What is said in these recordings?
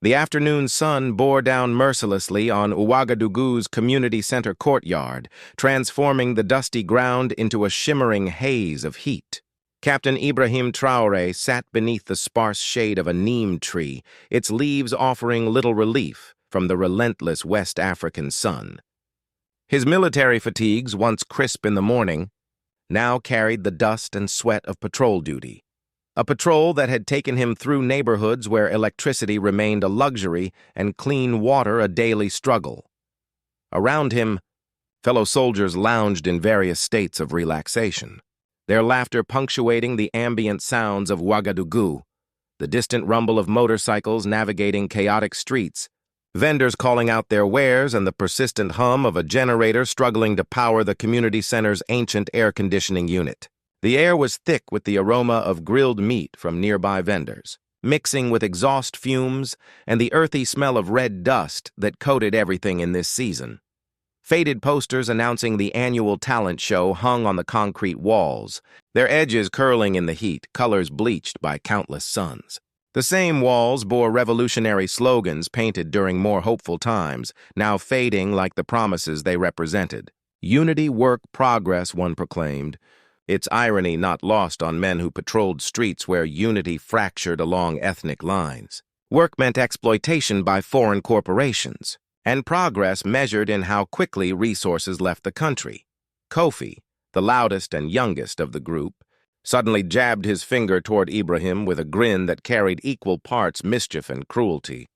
The afternoon sun bore down mercilessly on Ouagadougou's community center courtyard, transforming the dusty ground into a shimmering haze of heat. Captain Ibrahim Traoré sat beneath the sparse shade of a neem tree, its leaves offering little relief from the relentless West African sun. His military fatigues, once crisp in the morning, now carried the dust and sweat of patrol duty. A patrol that had taken him through neighborhoods where electricity remained a luxury and clean water a daily struggle. Around him, fellow soldiers lounged in various states of relaxation, their laughter punctuating the ambient sounds of Ouagadougou, the distant rumble of motorcycles navigating chaotic streets, vendors calling out their wares, and the persistent hum of a generator struggling to power the community center's ancient air conditioning unit. The air was thick with the aroma of grilled meat from nearby vendors, mixing with exhaust fumes and the earthy smell of red dust that coated everything in this season. Faded posters announcing the annual talent show hung on the concrete walls, their edges curling in the heat, colors bleached by countless suns. The same walls bore revolutionary slogans painted during more hopeful times, now fading like the promises they represented. Unity, work, progress, one proclaimed, its irony not lost on men who patrolled streets where unity fractured along ethnic lines. Work meant exploitation by foreign corporations, and progress measured in how quickly resources left the country. Kofi, the loudest and youngest of the group, suddenly jabbed his finger toward Ibrahim with a grin that carried equal parts mischief and cruelty.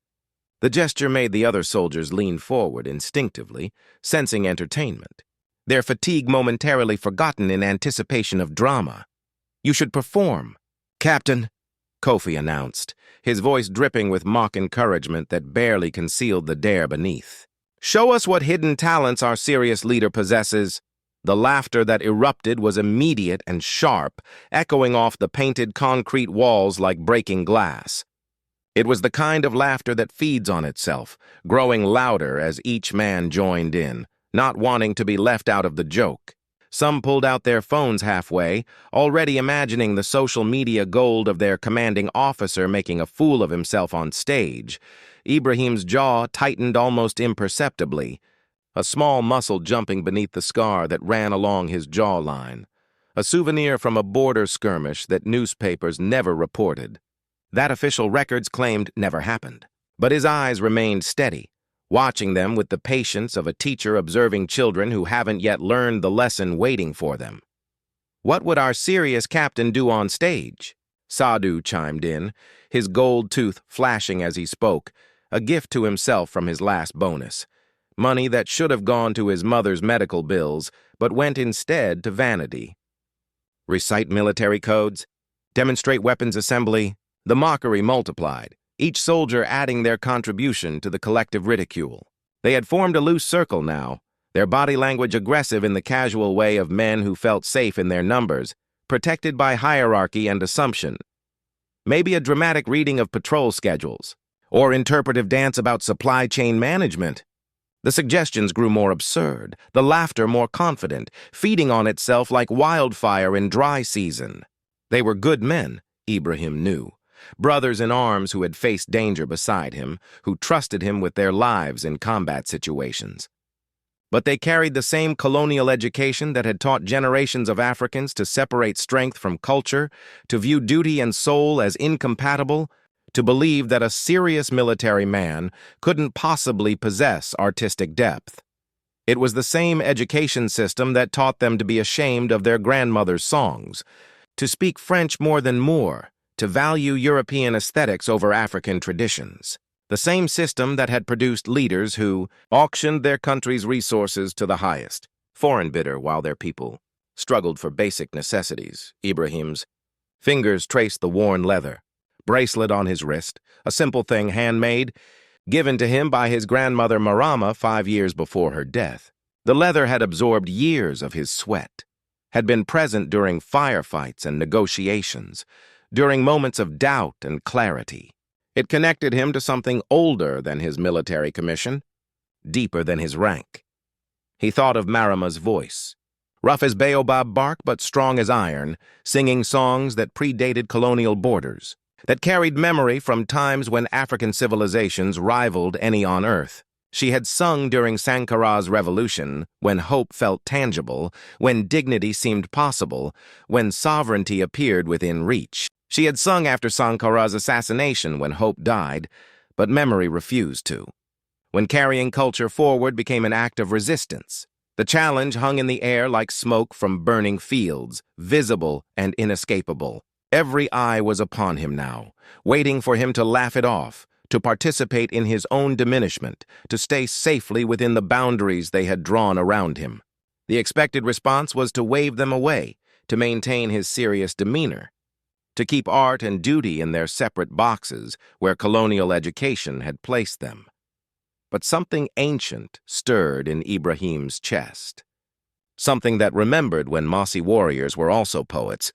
The gesture made the other soldiers lean forward instinctively, sensing entertainment, their fatigue momentarily forgotten in anticipation of drama. "You should perform, Captain," Kofi announced, his voice dripping with mock encouragement that barely concealed the dare beneath. "Show us what hidden talents our serious leader possesses." The laughter that erupted was immediate and sharp, echoing off the painted concrete walls like breaking glass. It was the kind of laughter that feeds on itself, growing louder as each man joined in, not wanting to be left out of the joke. Some pulled out their phones halfway, already imagining the social media gold of their commanding officer making a fool of himself on stage. Ibrahim's jaw tightened almost imperceptibly, a small muscle jumping beneath the scar that ran along his jawline, a souvenir from a border skirmish that newspapers never reported. That official records claimed never happened. But his eyes remained steady, watching them with the patience of a teacher observing children who haven't yet learned the lesson waiting for them. "What would our serious captain do on stage?" Sadu chimed in, his gold tooth flashing as he spoke, a gift to himself from his last bonus. Money that should have gone to his mother's medical bills, but went instead to vanity. Recite military codes, demonstrate weapons assembly. The mockery multiplied, each soldier adding their contribution to the collective ridicule. They had formed a loose circle now, their body language aggressive in the casual way of men who felt safe in their numbers, protected by hierarchy and assumption. Maybe a dramatic reading of patrol schedules, or interpretive dance about supply chain management. The suggestions grew more absurd, the laughter more confident, feeding on itself like wildfire in dry season. They were good men, Ibrahim knew. Brothers in arms who had faced danger beside him, who trusted him with their lives in combat situations. But they carried the same colonial education that had taught generations of Africans to separate strength from culture, to view duty and soul as incompatible, to believe that a serious military man couldn't possibly possess artistic depth. It was the same education system that taught them to be ashamed of their grandmother's songs, to speak French more than Moor, to value European aesthetics over African traditions. The same system that had produced leaders who auctioned their country's resources to the highest, foreign bidder, while their people struggled for basic necessities. Ibrahim's fingers traced the worn leather, bracelet on his wrist, a simple thing handmade, given to him by his grandmother Marama 5 years before her death. The leather had absorbed years of his sweat, had been present during firefights and negotiations, during moments of doubt and clarity. It connected him to something older than his military commission, deeper than his rank. He thought of Marama's voice, rough as baobab bark but strong as iron, singing songs that predated colonial borders. that carried memory from times when African civilizations rivaled any on Earth. She had sung during Sankara's revolution, when hope felt tangible, when dignity seemed possible, when sovereignty appeared within reach. She had sung after Sankara's assassination, when hope died, but memory refused to. When carrying culture forward became an act of resistance. The challenge hung in the air like smoke from burning fields, visible and inescapable. Every eye was upon him now, waiting for him to laugh it off, to participate in his own diminishment, to stay safely within the boundaries they had drawn around him. The expected response was to wave them away, to maintain his serious demeanor, to keep art and duty in their separate boxes where colonial education had placed them. But something ancient stirred in Ibrahim's chest. Something that remembered when Mossi warriors were also poets,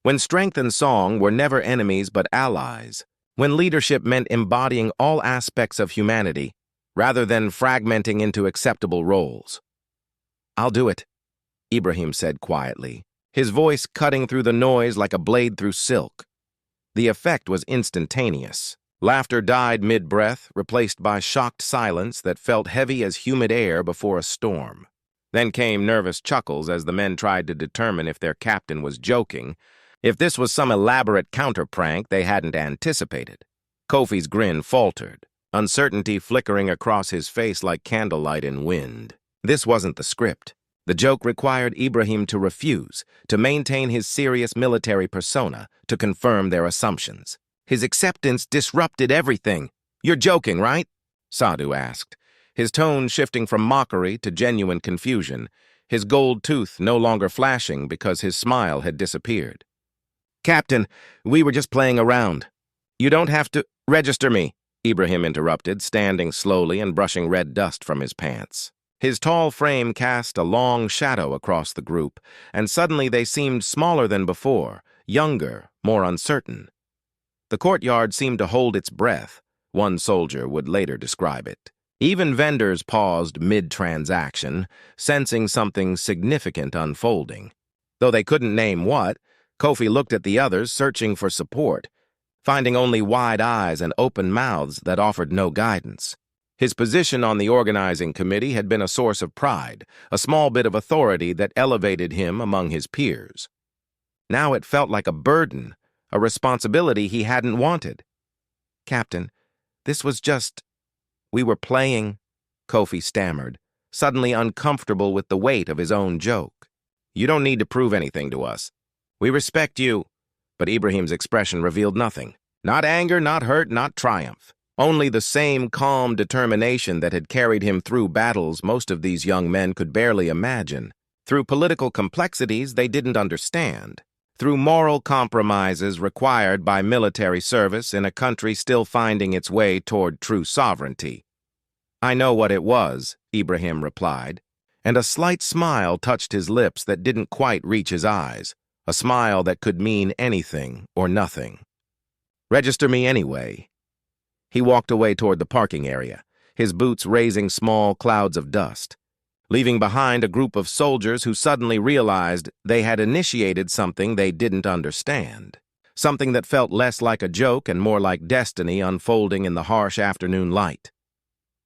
when strength and song were never enemies but allies, when leadership meant embodying all aspects of humanity rather than fragmenting into acceptable roles. "I'll do it," Ibrahim said quietly, his voice cutting through the noise like a blade through silk. The effect was instantaneous. Laughter died mid-breath, replaced by shocked silence that felt heavy as humid air before a storm. Then came nervous chuckles as the men tried to determine if their captain was joking, if this was some elaborate counter-prank they hadn't anticipated. Kofi's grin faltered, uncertainty flickering across his face like candlelight in wind. This wasn't the script. The joke required Ibrahim to refuse, to maintain his serious military persona, to confirm their assumptions. His acceptance disrupted everything. "You're joking, right?" Sadhu asked, his tone shifting from mockery to genuine confusion, his gold tooth no longer flashing because his smile had disappeared. "Captain, we were just playing around. You don't have to register me," Ibrahim interrupted, standing slowly and brushing red dust from his pants. His tall frame cast a long shadow across the group, and suddenly they seemed smaller than before, younger, more uncertain. The courtyard seemed to hold its breath, one soldier would later describe it. Even vendors paused mid-transaction, sensing something significant unfolding. Though they couldn't name what, Kofi looked at the others, searching for support, finding only wide eyes and open mouths that offered no guidance. His position on the organizing committee had been a source of pride, a small bit of authority that elevated him among his peers. Now it felt like a burden, a responsibility he hadn't wanted. "Captain, this was just... we were playing," Kofi stammered, suddenly uncomfortable with the weight of his own joke. "You don't need to prove anything to us. We respect you." But Ibrahim's expression revealed nothing. Not anger, not hurt, not triumph. Only the same calm determination that had carried him through battles most of these young men could barely imagine, through political complexities they didn't understand, through moral compromises required by military service in a country still finding its way toward true sovereignty. "I know what it was," Ibrahim replied, and a slight smile touched his lips that didn't quite reach his eyes, a smile that could mean anything or nothing. "Register me anyway." He walked away toward the parking area, his boots raising small clouds of dust, leaving behind a group of soldiers who suddenly realized they had initiated something they didn't understand, something that felt less like a joke and more like destiny unfolding in the harsh afternoon light.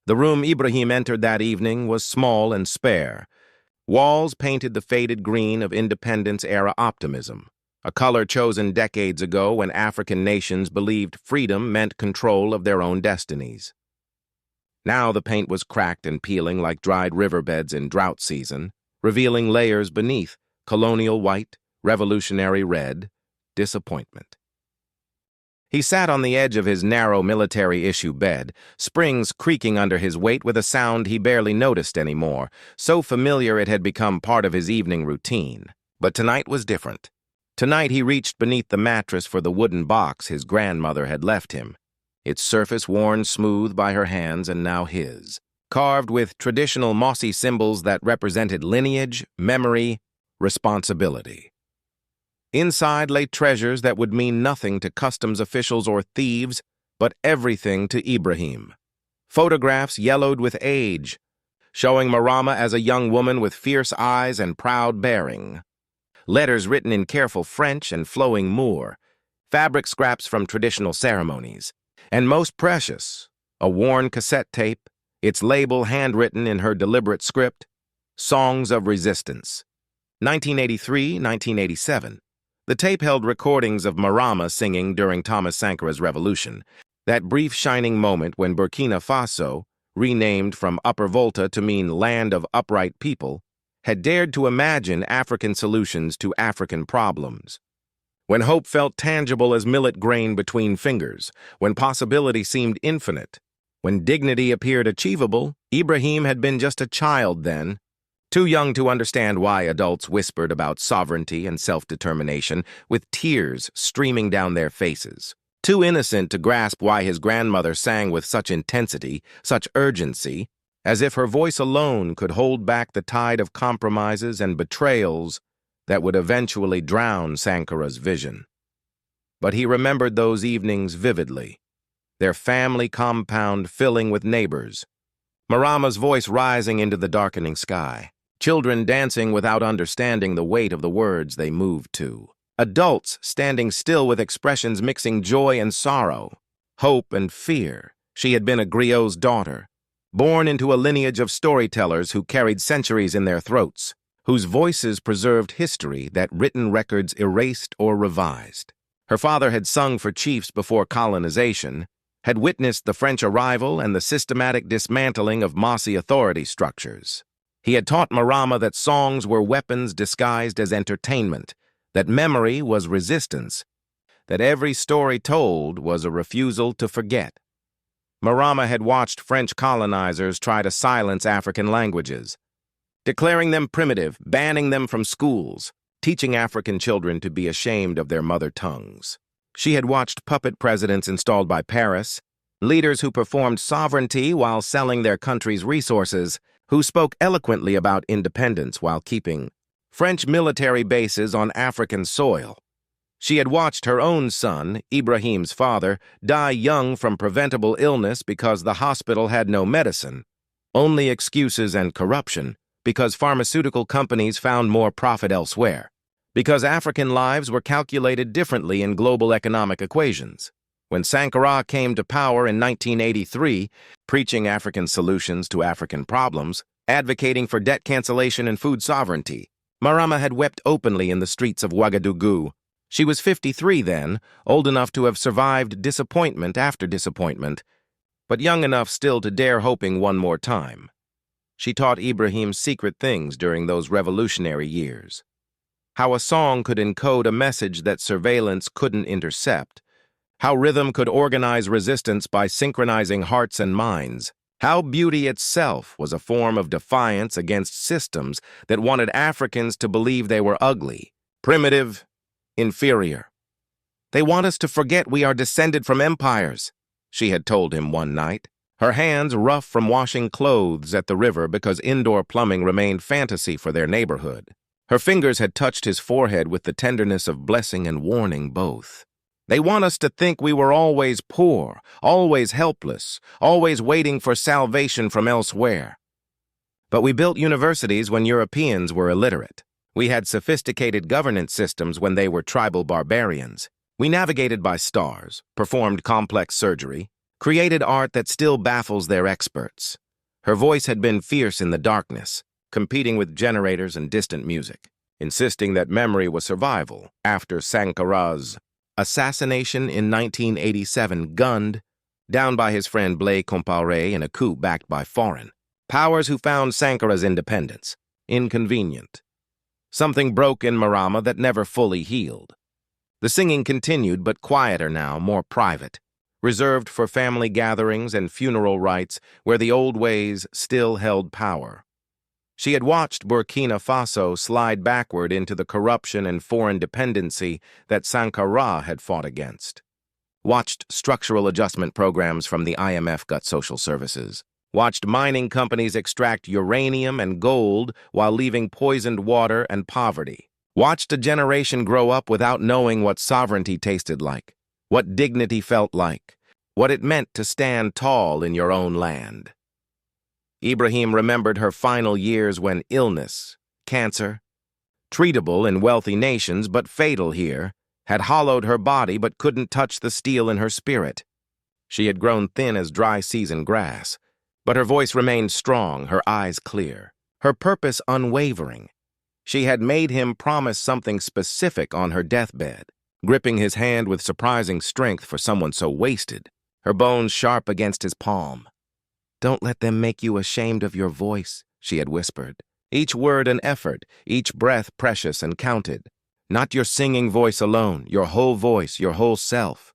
The room Ibrahim entered that evening was small and spare. Walls painted the faded green of independence-era optimism, a color chosen decades ago when African nations believed freedom meant control of their own destinies. Now the paint was cracked and peeling like dried riverbeds in drought season, revealing layers beneath: colonial white, revolutionary red, disappointment. He sat on the edge of his narrow military-issue bed, springs creaking under his weight with a sound he barely noticed anymore, so familiar it had become part of his evening routine. But tonight was different. Tonight he reached beneath the mattress for the wooden box his grandmother had left him, its surface worn smooth by her hands and now his, carved with traditional Mossi symbols that represented lineage, memory, responsibility. Inside lay treasures that would mean nothing to customs officials or thieves, but everything to Ibrahim. Photographs yellowed with age, showing Marama as a young woman with fierce eyes and proud bearing. Letters written in careful French and flowing Moor, fabric scraps from traditional ceremonies, and most precious, a worn cassette tape, its label handwritten in her deliberate script, Songs of Resistance. 1983-1987. The tape held recordings of Marama singing during Thomas Sankara's revolution, that brief shining moment when Burkina Faso, renamed from Upper Volta to mean Land of Upright People, had dared to imagine African solutions to African problems. When hope felt tangible as millet grain between fingers, when possibility seemed infinite, when dignity appeared achievable, Ibrahim had been just a child then, too young to understand why adults whispered about sovereignty and self-determination with tears streaming down their faces. Too innocent to grasp why his grandmother sang with such intensity, such urgency, as if her voice alone could hold back the tide of compromises and betrayals that would eventually drown Sankara's vision. But he remembered those evenings vividly, their family compound filling with neighbors, Marama's voice rising into the darkening sky, children dancing without understanding the weight of the words they moved to, adults standing still with expressions mixing joy and sorrow, hope and fear. She had been a griot's daughter, born into a lineage of storytellers who carried centuries in their throats, whose voices preserved history that written records erased or revised. Her father had sung for chiefs before colonization, had witnessed the French arrival and the systematic dismantling of mossy authority structures. He had taught Marama that songs were weapons disguised as entertainment, that memory was resistance, that every story told was a refusal to forget. Marama had watched French colonizers try to silence African languages, declaring them primitive, banning them from schools, teaching African children to be ashamed of their mother tongues. She had watched puppet presidents installed by Paris, leaders who performed sovereignty while selling their country's resources, who spoke eloquently about independence while keeping French military bases on African soil. She had watched her own son, Ibrahim's father, die young from preventable illness because the hospital had no medicine, only excuses and corruption, because pharmaceutical companies found more profit elsewhere, because African lives were calculated differently in global economic equations. When Sankara came to power in 1983, preaching African solutions to African problems, advocating for debt cancellation and food sovereignty, Marama had wept openly in the streets of Ouagadougou. She was 53 then, old enough to have survived disappointment after disappointment, but young enough still to dare hoping one more time. She taught Ibrahim secret things during those revolutionary years. How a song could encode a message that surveillance couldn't intercept, how rhythm could organize resistance by synchronizing hearts and minds, how beauty itself was a form of defiance against systems that wanted Africans to believe they were ugly, primitive, inferior. They want us to forget we are descended from empires, she had told him one night, her hands rough from washing clothes at the river because indoor plumbing remained fantasy for their neighborhood. Her fingers had touched his forehead with the tenderness of blessing and warning both. They want us to think we were always poor, always helpless, always waiting for salvation from elsewhere. But we built universities when Europeans were illiterate. We had sophisticated governance systems when they were tribal barbarians. We navigated by stars, performed complex surgery, created art that still baffles their experts. Her voice had been fierce in the darkness, competing with generators and distant music, insisting that memory was survival after Sankara's assassination in 1987, gunned down by his friend Ibrahim Traoré in a coup backed by foreign powers who found Sankara's independence inconvenient. Something broke in Marama that never fully healed. The singing continued, but quieter now, more private, reserved for family gatherings and funeral rites where the old ways still held power. She had watched Burkina Faso slide backward into the corruption and foreign dependency that Sankara had fought against. Watched structural adjustment programs from the IMF gut social services. Watched mining companies extract uranium and gold while leaving poisoned water and poverty. Watched a generation grow up without knowing what sovereignty tasted like, what dignity felt like, what it meant to stand tall in your own land. Ibrahim remembered her final years when illness, cancer, treatable in wealthy nations but fatal here, had hollowed her body but couldn't touch the steel in her spirit. She had grown thin as dry season grass, but her voice remained strong, her eyes clear, her purpose unwavering. She had made him promise something specific on her deathbed, gripping his hand with surprising strength for someone so wasted, her bones sharp against his palm. "Don't let them make you ashamed of your voice," she had whispered. "Each word an effort, each breath precious and counted. Not your singing voice alone, your whole voice, your whole self.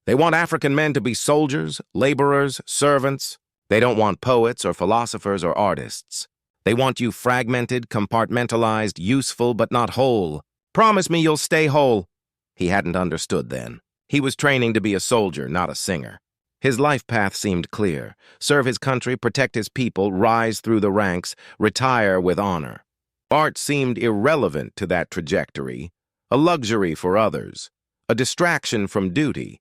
They want African men to be soldiers, laborers, servants. They don't want poets or philosophers or artists. They want you fragmented, compartmentalized, useful but not whole. Promise me you'll stay whole." He hadn't understood then. He was training to be a soldier, not a singer. His life path seemed clear. Serve his country, protect his people, rise through the ranks, retire with honor. Art seemed irrelevant to that trajectory, a luxury for others, a distraction from duty.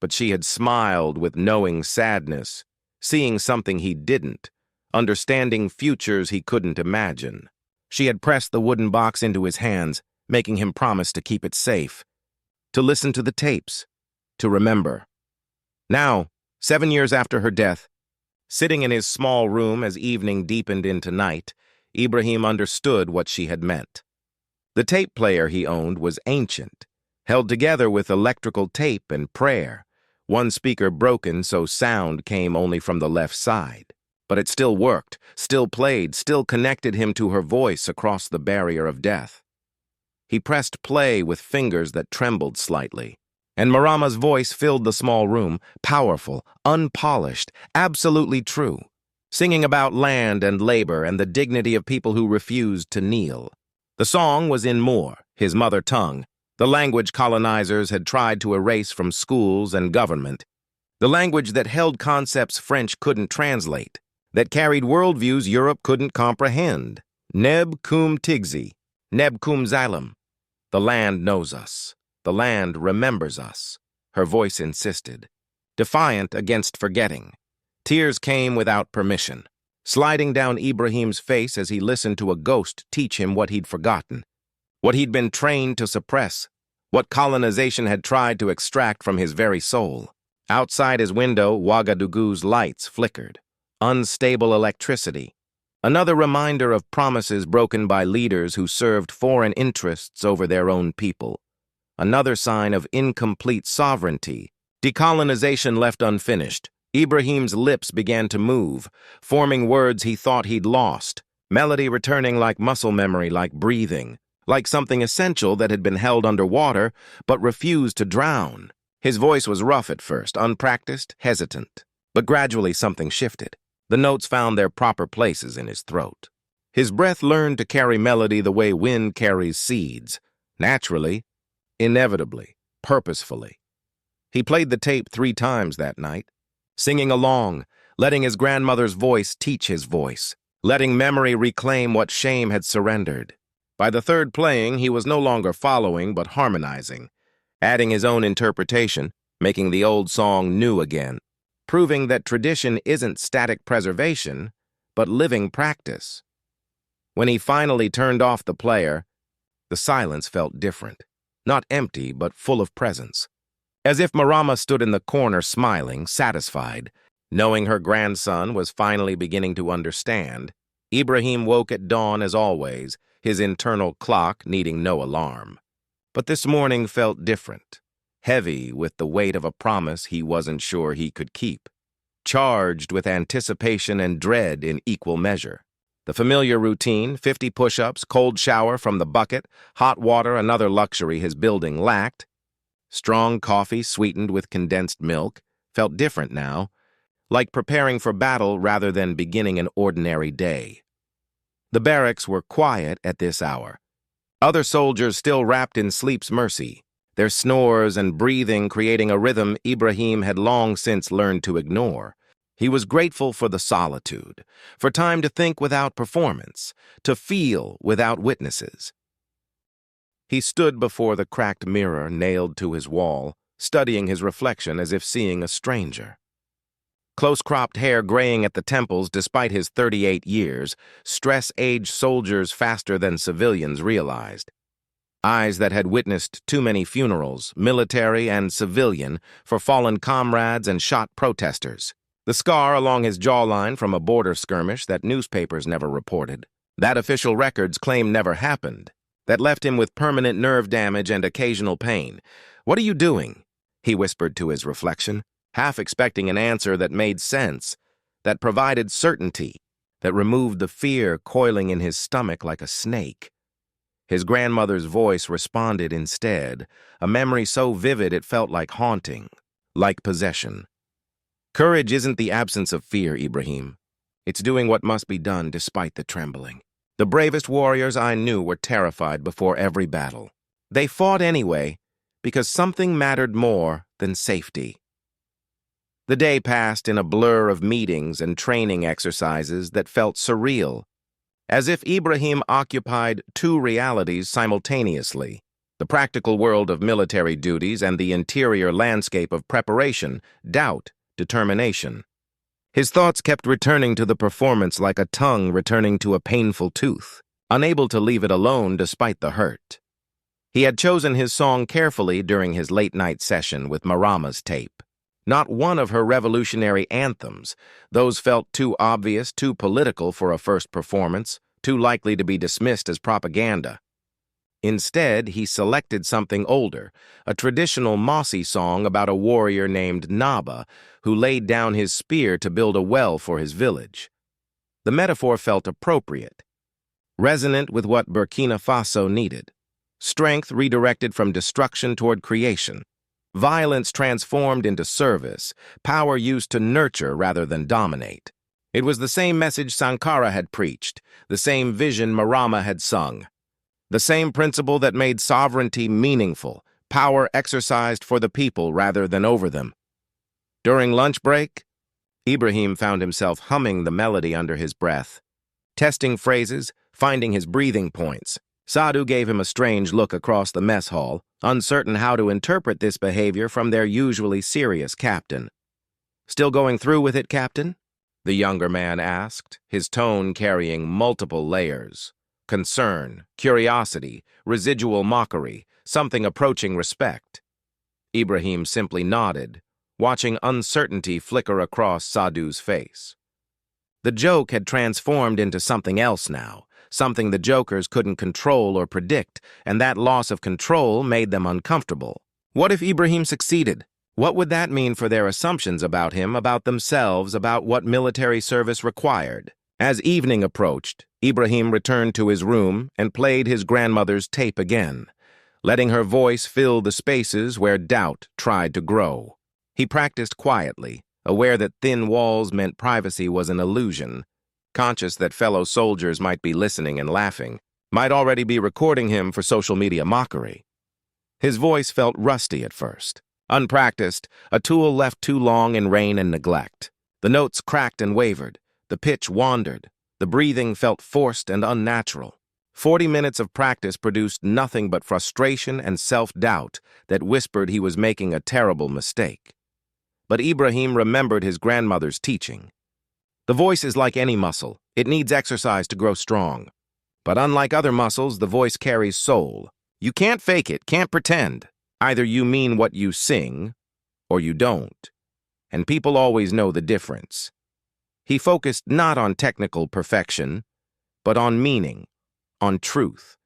But she had smiled with knowing sadness, seeing something he didn't, understanding futures he couldn't imagine. She had pressed the wooden box into his hands, making him promise to keep it safe, to listen to the tapes, to remember. Now, 7 years after her death, sitting in his small room as evening deepened into night, Ibrahim understood what she had meant. The tape player he owned was ancient, held together with electrical tape and prayer, one speaker broken so sound came only from the left side. But it still worked, still played, still connected him to her voice across the barrier of death. He pressed play with fingers that trembled slightly, and Marama's voice filled the small room, powerful, unpolished, absolutely true, singing about land and labor and the dignity of people who refused to kneel. The song was in Moor, his mother tongue, the language colonizers had tried to erase from schools and government, the language that held concepts French couldn't translate, that carried worldviews Europe couldn't comprehend. Neb cum tigzi, neb cum xylem. The land knows us. The land remembers us, her voice insisted, defiant against forgetting. Tears came without permission, sliding down Ibrahim's face as he listened to a ghost teach him what he'd forgotten, what he'd been trained to suppress, what colonization had tried to extract from his very soul. Outside his window, Ouagadougou's lights flickered. Unstable electricity. Another reminder of promises broken by leaders who served foreign interests over their own people. Another sign of incomplete sovereignty. Decolonization left unfinished. Ibrahim's lips began to move, forming words he thought he'd lost. Melody returning like muscle memory, like breathing, like something essential that had been held underwater but refused to drown. His voice was rough at first, unpracticed, hesitant. But gradually something shifted. The notes found their proper places in his throat. His breath learned to carry melody the way wind carries seeds, naturally, inevitably, purposefully. He played the tape 3 times that night, singing along, letting his grandmother's voice teach his voice, letting memory reclaim what shame had surrendered. By the 3rd playing, he was no longer following but harmonizing, adding his own interpretation, making the old song new again, proving that tradition isn't static preservation, but living practice. When he finally turned off the player, the silence felt different. Not empty, but full of presence. As if Marama stood in the corner smiling, satisfied, knowing her grandson was finally beginning to understand. Ibrahim woke at dawn as always, his internal clock needing no alarm. But this morning felt different, heavy with the weight of a promise he wasn't sure he could keep, charged with anticipation and dread in equal measure. The familiar routine, 50 push-ups, cold shower from the bucket, hot water, another luxury his building lacked. Strong coffee sweetened with condensed milk, felt different now, like preparing for battle rather than beginning an ordinary day. The barracks were quiet at this hour. Other soldiers still wrapped in sleep's mercy, their snores and breathing creating a rhythm Ibrahim had long since learned to ignore. He was grateful for the solitude, for time to think without performance, to feel without witnesses. He stood before the cracked mirror nailed to his wall, studying his reflection as if seeing a stranger. Close-cropped hair graying at the temples despite his 38 years, stress aged soldiers faster than civilians realized. eyes that had witnessed too many funerals, military and civilian, for fallen comrades and shot protesters. The scar along his jawline from a border skirmish that newspapers never reported, that official records claim never happened, that left him with permanent nerve damage and occasional pain. "What are you doing?" he whispered to his reflection, half expecting an answer that made sense, that provided certainty, that removed the fear coiling in his stomach like a snake. His grandmother's voice responded instead, a memory so vivid it felt like haunting, like possession. "Courage isn't the absence of fear, Ibrahim. It's doing what must be done despite the trembling. The bravest warriors I knew were terrified before every battle. They fought anyway, because something mattered more than safety." The day passed in a blur of meetings and training exercises that felt surreal, as if Ibrahim occupied two realities simultaneously, the practical world of military duties and the interior landscape of preparation, doubt, determination. His thoughts kept returning to the performance like a tongue returning to a painful tooth, unable to leave it alone despite the hurt. He had chosen his song carefully during his late-night session with Marama's tape. Not one of her revolutionary anthems. Those felt too obvious, too political for a first performance, too likely to be dismissed as propaganda. Instead, he selected something older, a traditional Mossy song about a warrior named Naba who laid down his spear to build a well for his village. The metaphor felt appropriate, resonant with what Burkina Faso needed. Strength redirected from destruction toward creation. Violence transformed into service, power used to nurture rather than dominate. It was the same message Sankara had preached, the same vision Marama had sung, the same principle that made sovereignty meaningful, power exercised for the people rather than over them. During lunch break, Ibrahim found himself humming the melody under his breath, testing phrases, finding his breathing points. Sadhu gave him a strange look across the mess hall, uncertain how to interpret this behavior from their usually serious captain. "Still going through with it, Captain?" the younger man asked, his tone carrying multiple layers. Concern, curiosity, residual mockery, something approaching respect. Ibrahim simply nodded, watching uncertainty flicker across Sadhu's face. The joke had transformed into something else now, something the jokers couldn't control or predict, and that loss of control made them uncomfortable. What if Ibrahim succeeded? What would that mean for their assumptions about him, about themselves, about what military service required? As evening approached, Ibrahim returned to his room and played his grandmother's tape again, letting her voice fill the spaces where doubt tried to grow. He practiced quietly, aware that thin walls meant privacy was an illusion, conscious that fellow soldiers might be listening and laughing, might already be recording him for social media mockery. His voice felt rusty at first, unpracticed, a tool left too long in rain and neglect. The notes cracked and wavered, the pitch wandered, the breathing felt forced and unnatural. 40 minutes of practice produced nothing but frustration and self-doubt that whispered he was making a terrible mistake. But Ibrahim remembered his grandmother's teaching. The voice is like any muscle. It needs exercise to grow strong. But unlike other muscles, the voice carries soul. You can't fake it, can't pretend. Either you mean what you sing, or you don't. And people always know the difference. He focused not on technical perfection, but on meaning, on truth,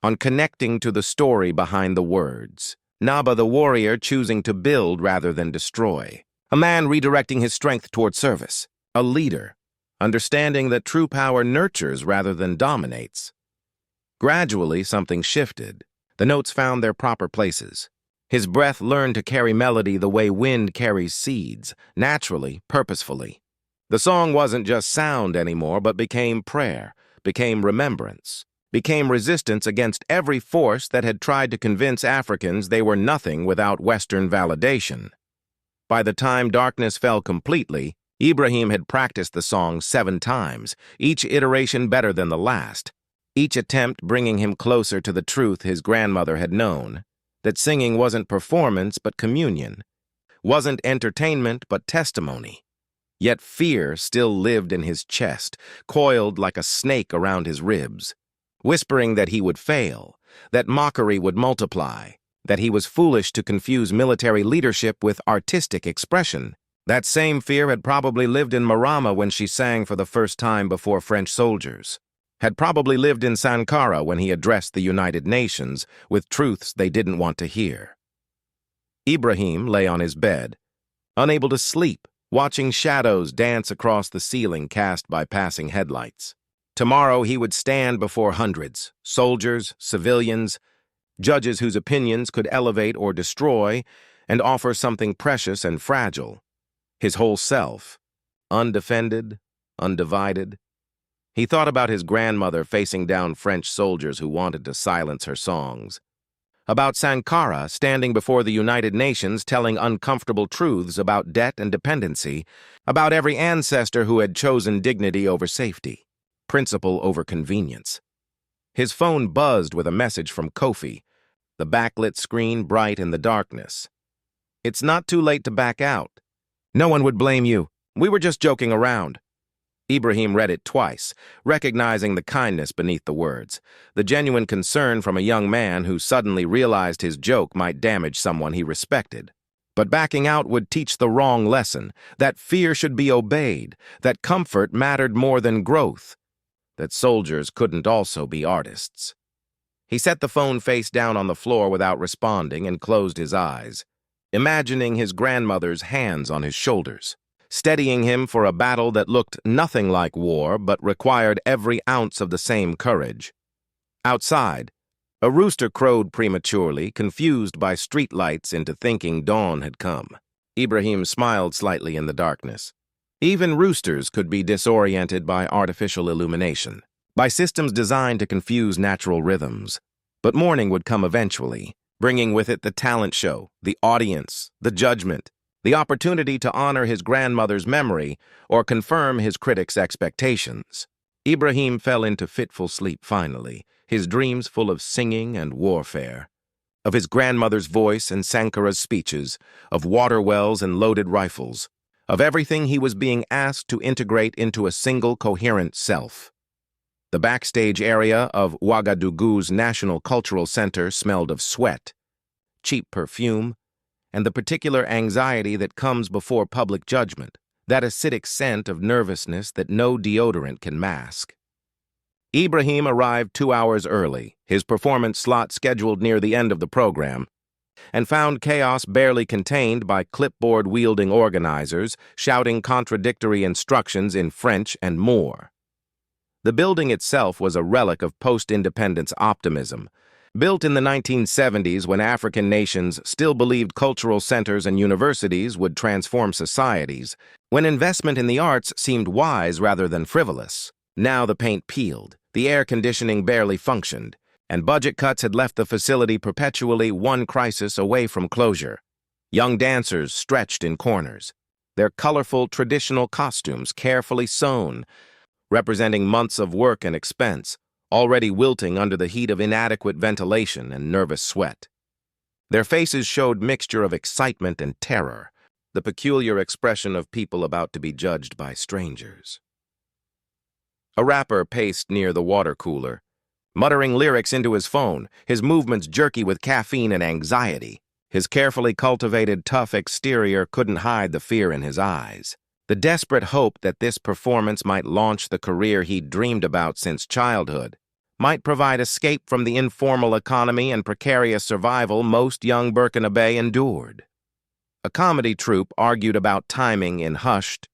on connecting to the story behind the words. Naba the warrior choosing to build rather than destroy. A man redirecting his strength toward service. A leader, understanding that true power nurtures rather than dominates. Gradually, something shifted. The notes found their proper places. His breath learned to carry melody the way wind carries seeds, naturally, purposefully. The song wasn't just sound anymore, but became prayer, became remembrance, became resistance against every force that had tried to convince Africans they were nothing without Western validation. By the time darkness fell completely, Ibrahim had practiced the song 7 times, each iteration better than the last, each attempt bringing him closer to the truth his grandmother had known, that singing wasn't performance but communion, wasn't entertainment but testimony. Yet fear still lived in his chest, coiled like a snake around his ribs, whispering that he would fail, that mockery would multiply, that he was foolish to confuse military leadership with artistic expression. That same fear had probably lived in Marama when she sang for the first time before French soldiers, had probably lived in Sankara when he addressed the United Nations with truths they didn't want to hear. Ibrahim lay on his bed, unable to sleep, watching shadows dance across the ceiling cast by passing headlights. Tomorrow he would stand before hundreds, soldiers, civilians, judges whose opinions could elevate or destroy, and offer something precious and fragile. His whole self, undefended, undivided. He thought about his grandmother facing down French soldiers who wanted to silence her songs. About Sankara standing before the United Nations telling uncomfortable truths about debt and dependency, about every ancestor who had chosen dignity over safety, principle over convenience. His phone buzzed with a message from Kofi, the backlit screen bright in the darkness. "It's not too late to back out. No one would blame you. We were just joking around." Ibrahim read it twice, recognizing the kindness beneath the words, the genuine concern from a young man who suddenly realized his joke might damage someone he respected. But backing out would teach the wrong lesson, that fear should be obeyed, that comfort mattered more than growth, that soldiers couldn't also be artists. He set the phone face down on the floor without responding and closed his eyes, imagining his grandmother's hands on his shoulders, steadying him for a battle that looked nothing like war but required every ounce of the same courage. Outside, a rooster crowed prematurely, confused by streetlights into thinking dawn had come. Ibrahim smiled slightly in the darkness. Even roosters could be disoriented by artificial illumination, by systems designed to confuse natural rhythms. But morning would come eventually, bringing with it the talent show, the audience, the judgment, the opportunity to honor his grandmother's memory or confirm his critics' expectations. Ibrahim fell into fitful sleep finally, his dreams full of singing and warfare, of his grandmother's voice and Sankara's speeches, of water wells and loaded rifles, of everything he was being asked to integrate into a single coherent self. The backstage area of Ouagadougou's National Cultural Center smelled of sweat, cheap perfume, and the particular anxiety that comes before public judgment, that acidic scent of nervousness that no deodorant can mask. Ibrahim arrived 2 hours early, his performance slot scheduled near the end of the program, and found chaos barely contained by clipboard-wielding organizers shouting contradictory instructions in French and more. The building itself was a relic of post-independence optimism, built in the 1970s when African nations still believed cultural centers and universities would transform societies, when investment in the arts seemed wise rather than frivolous. Now the paint peeled, the air conditioning barely functioned, and budget cuts had left the facility perpetually one crisis away from closure. Young dancers stretched in corners, their colorful traditional costumes carefully sewn, representing months of work and expense, already wilting under the heat of inadequate ventilation and nervous sweat. Their faces showed mixture of excitement and terror, the peculiar expression of people about to be judged by strangers. A rapper paced near the water cooler, muttering lyrics into his phone, his movements jerky with caffeine and anxiety. His carefully cultivated, tough exterior couldn't hide the fear in his eyes. The desperate hope that this performance might launch the career he'd dreamed about since childhood, might provide escape from the informal economy and precarious survival most young Burkinabe endured. A comedy troupe argued about timing in hushed,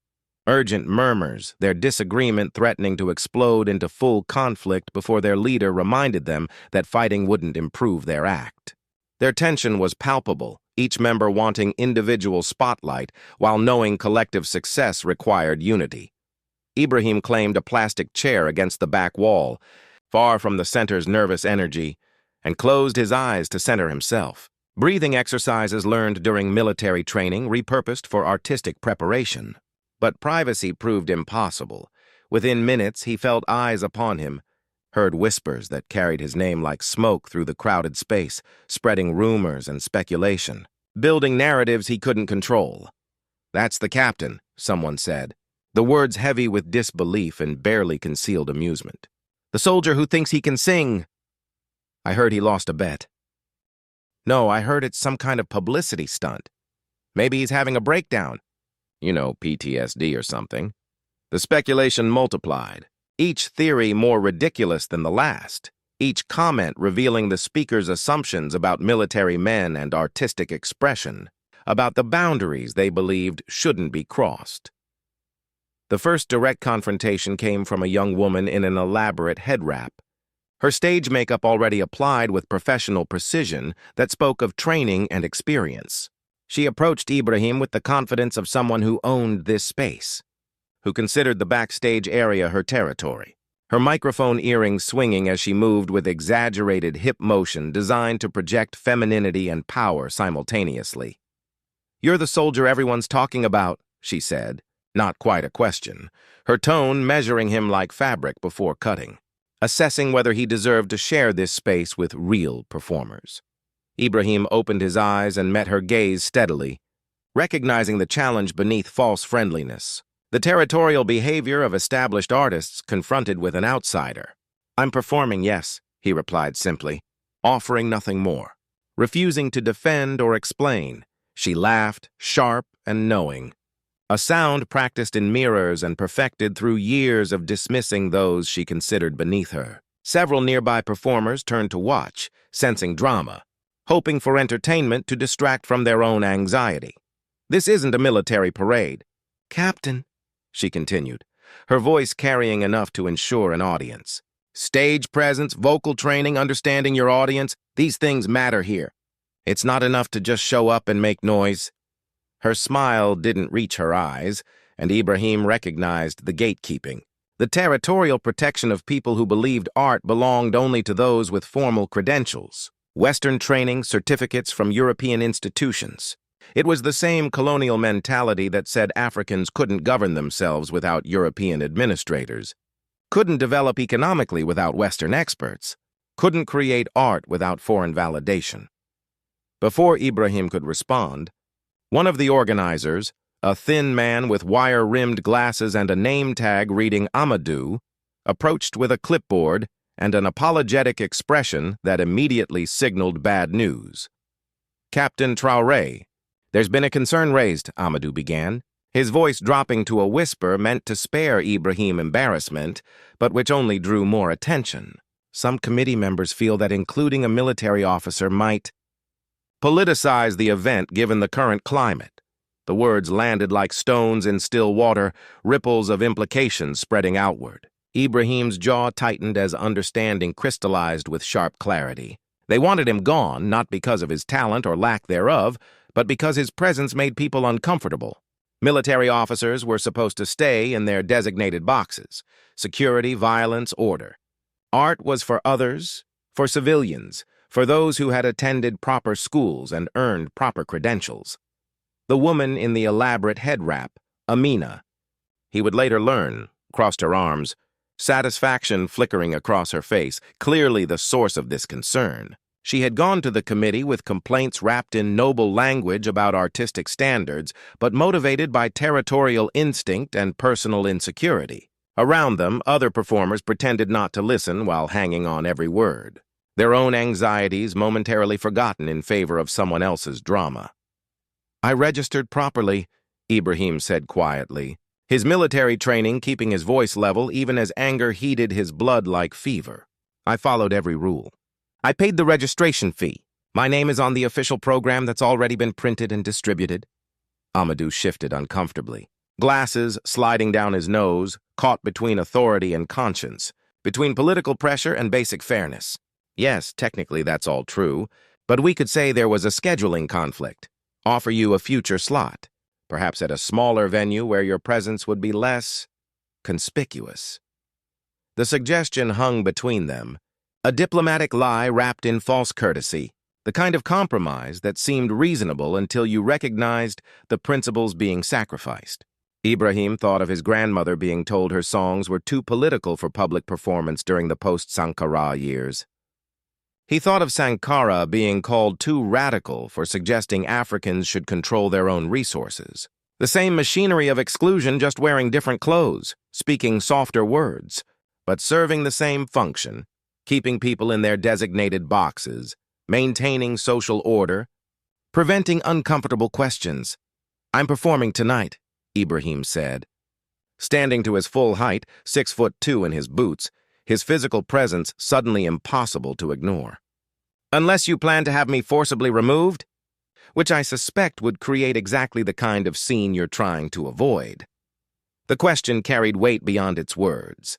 urgent murmurs, their disagreement threatening to explode into full conflict before their leader reminded them that fighting wouldn't improve their act. Their tension was palpable, each member wanting individual spotlight while knowing collective success required unity. Ibrahim claimed a plastic chair against the back wall, far from the center's nervous energy, and closed his eyes to center himself. Breathing exercises learned during military training repurposed for artistic preparation. But privacy proved impossible. Within minutes, he felt eyes upon him, heard whispers that carried his name like smoke through the crowded space, spreading rumors and speculation, building narratives he couldn't control. "That's the captain," someone said, the words heavy with disbelief and barely concealed amusement. "The soldier who thinks he can sing." I heard he lost a bet. No, I heard it's some kind of publicity stunt. Maybe he's having a breakdown. You know, PTSD or something. The speculation multiplied, each theory more ridiculous than the last, each comment revealing the speaker's assumptions about military men and artistic expression, about the boundaries they believed shouldn't be crossed. The first direct confrontation came from a young woman in an elaborate head wrap, her stage makeup already applied with professional precision that spoke of training and experience. She approached Ibrahim with the confidence of someone who owned this space, who considered the backstage area her territory, her microphone earrings swinging as she moved with exaggerated hip motion designed to project femininity and power simultaneously. "You're the soldier everyone's talking about," she said, not quite a question, her tone measuring him like fabric before cutting, assessing whether he deserved to share this space with real performers. Ibrahim opened his eyes and met her gaze steadily, recognizing the challenge beneath false friendliness, the territorial behavior of established artists confronted with an outsider. "I'm performing, yes," he replied simply, offering nothing more. Refusing to defend or explain, she laughed, sharp and knowing, a sound practiced in mirrors and perfected through years of dismissing those she considered beneath her. Several nearby performers turned to watch, sensing drama, hoping for entertainment to distract from their own anxiety. "This isn't a military parade." "Captain," she continued, her voice carrying enough to ensure an audience. "Stage presence, vocal training, understanding your audience, these things matter here. It's not enough to just show up and make noise." Her smile didn't reach her eyes, and Ibrahim recognized the gatekeeping, the territorial protection of people who believed art belonged only to those with formal credentials, Western training, certificates from European institutions. It was the same colonial mentality that said Africans couldn't govern themselves without European administrators, couldn't develop economically without Western experts, couldn't create art without foreign validation. Before Ibrahim could respond, one of the organizers, a thin man with wire-rimmed glasses and a name tag reading Amadou, approached with a clipboard and an apologetic expression that immediately signaled bad news. "Captain Traoré, there's been a concern raised," Amadou began, his voice dropping to a whisper meant to spare Ibrahim embarrassment, but which only drew more attention. "Some committee members feel that including a military officer might politicize the event given the current climate." The words landed like stones in still water, ripples of implications spreading outward. Ibrahim's jaw tightened as understanding crystallized with sharp clarity. They wanted him gone, not because of his talent or lack thereof, but because his presence made people uncomfortable. Military officers were supposed to stay in their designated boxes: security, violence, order. Art was for others, for civilians, for those who had attended proper schools and earned proper credentials. The woman in the elaborate head wrap, Amina, he would later learn, crossed her arms, satisfaction flickering across her face, clearly the source of this concern. She had gone to the committee with complaints wrapped in noble language about artistic standards, but motivated by territorial instinct and personal insecurity. Around them, other performers pretended not to listen while hanging on every word, their own anxieties momentarily forgotten in favor of someone else's drama. "I registered properly," Ibrahim said quietly, his military training keeping his voice level even as anger heated his blood like fever. "I followed every rule. I paid the registration fee. My name is on the official program that's already been printed and distributed." Amadou shifted uncomfortably, glasses sliding down his nose, caught between authority and conscience, between political pressure and basic fairness. "Yes, technically that's all true, but we could say there was a scheduling conflict. Offer you a future slot, perhaps at a smaller venue where your presence would be less conspicuous." The suggestion hung between them, a diplomatic lie wrapped in false courtesy, the kind of compromise that seemed reasonable until you recognized the principles being sacrificed. Ibrahim thought of his grandmother being told her songs were too political for public performance during the post-Sankara years. He thought of Sankara being called too radical for suggesting Africans should control their own resources. The same machinery of exclusion, just wearing different clothes, speaking softer words, but serving the same function: keeping people in their designated boxes, maintaining social order, preventing uncomfortable questions. "I'm performing tonight," Ibrahim said. Standing to his full height, 6'2" in his boots, his physical presence suddenly impossible to ignore. "Unless you plan to have me forcibly removed?" Which I suspect would create exactly the kind of scene you're trying to avoid. The question carried weight beyond its words,